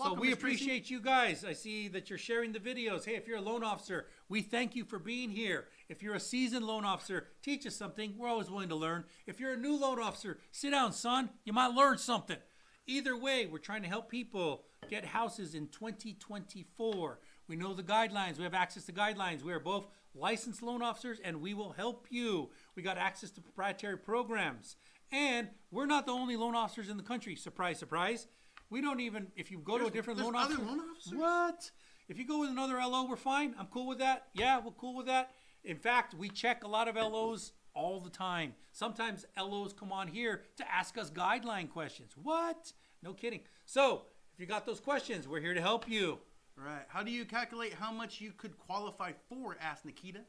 So we appreciate you guys. I see that you're sharing the videos. Hey, if you're a loan officer, we thank you for being here. If you're a seasoned loan officer, teach us something. We're always willing to learn. If you're a new loan officer, sit down, son. You might learn something. Either way, we're trying to help people get houses in 2024. We know the guidelines. We have access to guidelines. We are both licensed loan officers, and we will help you. We got access to proprietary programs. And we're not the only loan officers in the country. Surprise, surprise. We don't even, if you go to a different loan officer. Other loan officers? What? If you go with another LO, we're fine. I'm cool with that. Yeah, we're cool with that. In fact, we check a lot of LOs all the time. Sometimes LOs come on here to ask us guideline questions. What? No kidding. So, if you got those questions, we're here to help you. Right. How do you calculate how much you could qualify for? Asked Nikita.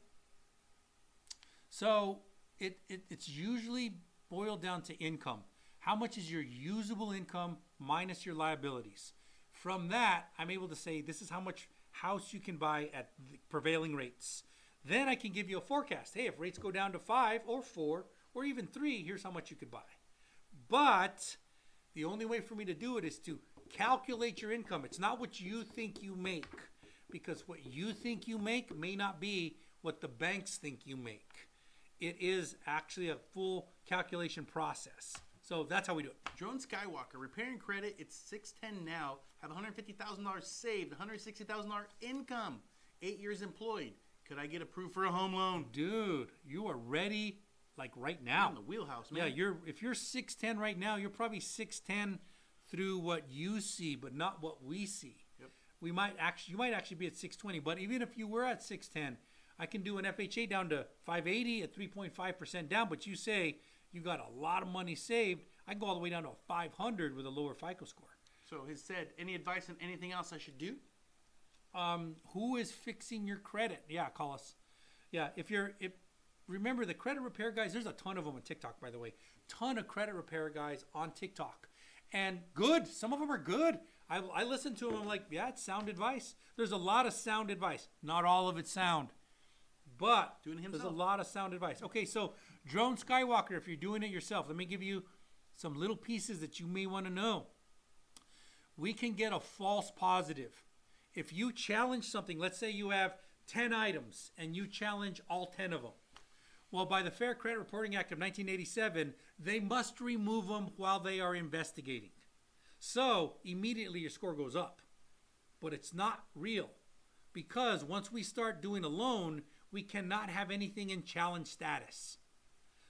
So, it's usually boiled down to income. How much is your usable income minus your liabilities? From that, I'm able to say this is how much house you can buy at the prevailing rates. Then I can give you a forecast. Hey, if rates go down to 5 or 4 or even 3, here's how much you could buy. But the only way for me to do it is to calculate your income. It's not what you think you make, because what you think you make may not be what the banks think you make. It is actually a full calculation process. So that's how we do it. Drone Skywalker, repairing credit, it's 610 now, have $150,000 saved, $160,000 income, 8 years employed. Could I get approved for a home loan? Dude, you are ready like right now. In the wheelhouse, man. Yeah, if you're 6'10" right now, you're probably 6'10" through what you see, but not what we see. Yep. You might actually be at 620, but even if you were at 6'10", I can do an FHA down to 580 at 3.5% down, but you say you got a lot of money saved, I can go all the way down to a 500 with a lower FICO score. So he said, any advice on anything else I should do? Who is fixing your credit? Yeah, call us. Yeah, remember the credit repair guys, there's a ton of them on TikTok, by the way. Ton of credit repair guys on TikTok. And good. Some of them are good. I listen to them. I'm like, yeah, it's sound advice. There's a lot of sound advice. Not all of it sound. But there's a lot of sound advice. Okay, so Drone Skywalker, if you're doing it yourself, let me give you some little pieces that you may want to know. We can get a false positive. If you challenge something, let's say you have 10 items and you challenge all 10 of them. Well, by the Fair Credit Reporting Act of 1987, they must remove them while they are investigating. So immediately your score goes up. But it's not real, because once we start doing a loan, we cannot have anything in challenge status.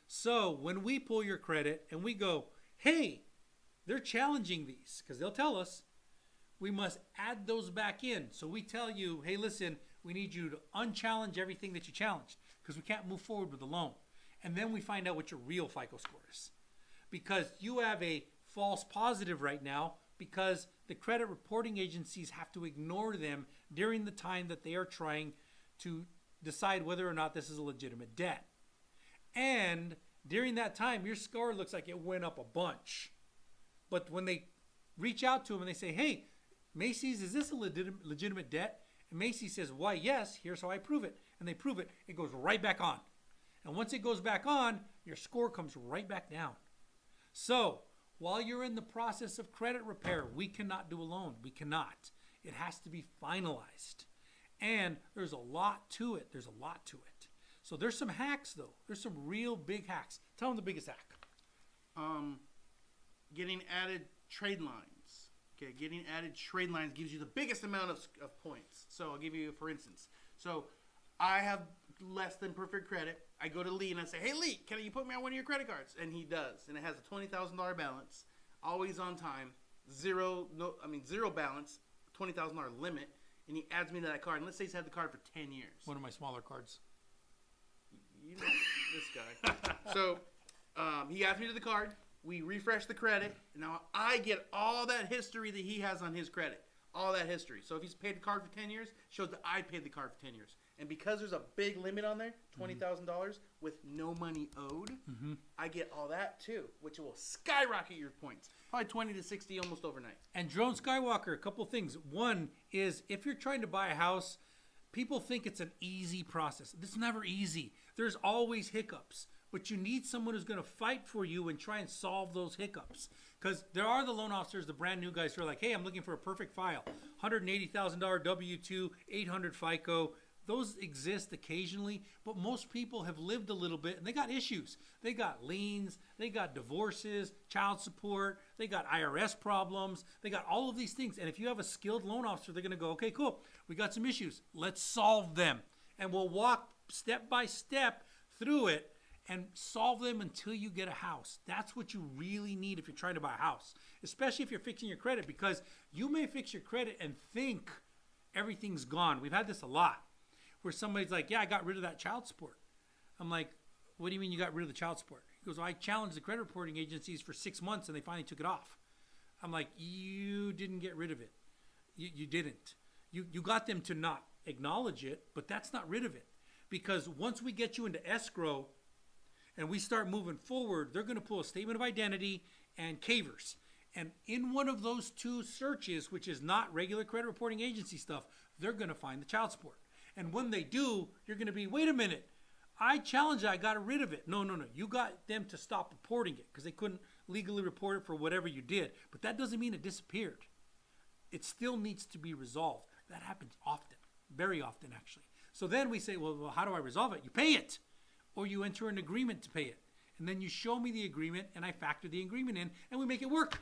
So when we pull your credit and we go, hey, they're challenging these, because they'll tell us, we must add those back in. So we tell you, hey, listen, we need you to unchallenge everything that you challenged, because we can't move forward with the loan. And then we find out what your real FICO score is. Because you have a false positive right now, because the credit reporting agencies have to ignore them during the time that they are trying to decide whether or not this is a legitimate debt. And during that time, your score looks like it went up a bunch. But when they reach out to them and they say, hey, Macy's, is this a legitimate debt? And Macy's says, why, yes, here's how I prove it. And they prove it, it goes right back on. And once it goes back on, your score comes right back down. So while you're in the process of credit repair, we cannot do a loan. We cannot. It has to be finalized. And there's a lot to it. There's a lot to it. So there's some hacks, though. There's some real big hacks. Tell them the biggest hack. Getting added trade lines. Okay, getting added trade lines gives you the biggest amount of points. So I'll give you, for instance. So I have less than perfect credit. I go to Lee and I say, hey, Lee, can you put me on one of your credit cards? And he does. And it has a $20,000 balance, always on time, zero balance, $20,000 limit. And he adds me to that card. And let's say he's had the card for 10 years. One of my smaller cards. You know this guy. So he adds me to the card. We refresh the credit. And now I get all that history that he has on his credit. All that history. So if he's paid the card for 10 years, shows that I paid the card for 10 years. And because there's a big limit on there, $20,000 with no money owed, I get all that too, which will skyrocket your points. Probably 20 to 60 almost overnight. And Drone Skywalker, a couple things. One is, if you're trying to buy a house, people think it's an easy process. It's never easy. There's always hiccups. But you need someone who's going to fight for you and try and solve those hiccups. Because there are the loan officers, the brand new guys who are like, hey, I'm looking for a perfect file. $180,000 W-2, 800 FICO. Those exist occasionally, but most people have lived a little bit and they got issues. They got liens, they got divorces, child support, they got IRS problems, they got all of these things. And if you have a skilled loan officer, they're going to go, okay, cool, we got some issues. Let's solve them. And we'll walk step by step through it and solve them until you get a house. That's what you really need if you're trying to buy a house, especially if you're fixing your credit, because you may fix your credit and think everything's gone. We've had this a lot, where somebody's like, yeah, I got rid of that child support. I'm like, what do you mean you got rid of the child support? He goes, well, I challenged the credit reporting agencies for 6 months and they finally took it off. I'm like, you didn't get rid of it. You didn't. You got them to not acknowledge it, but that's not rid of it. Because once we get you into escrow and we start moving forward, they're going to pull a statement of identity and CAVers. And in one of those two searches, which is not regular credit reporting agency stuff, they're going to find the child support. And when they do, you're going to be, wait a minute, I challenged it, I got rid of it. No. You got them to stop reporting it because they couldn't legally report it for whatever you did. But that doesn't mean it disappeared. It still needs to be resolved. That happens often, very often actually. So then we say, well, how do I resolve it? You pay it, or you enter an agreement to pay it. And then you show me the agreement, and I factor the agreement in, and we make it work.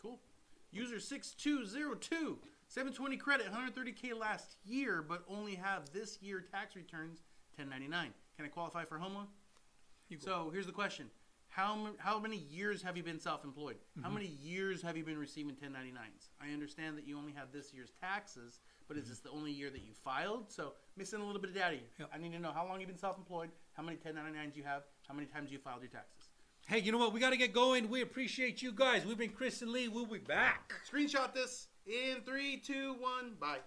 Cool. User 6202, 720 credit, 130K last year, but only have this year tax returns 1099. Can I qualify for home loan? So here's the question. How many years have you been self-employed? How many years have you been receiving 1099s? I understand that you only have this year's taxes, but is this the only year that you filed? So missing a little bit of data here. Yep. I need to know how long you've been self-employed, how many 1099s you have, how many times you filed your taxes. Hey, you know what? We got to get going. We appreciate you guys. We've been Chris and Lee. We'll be back. Screenshot this in 3, 2, 1, bye.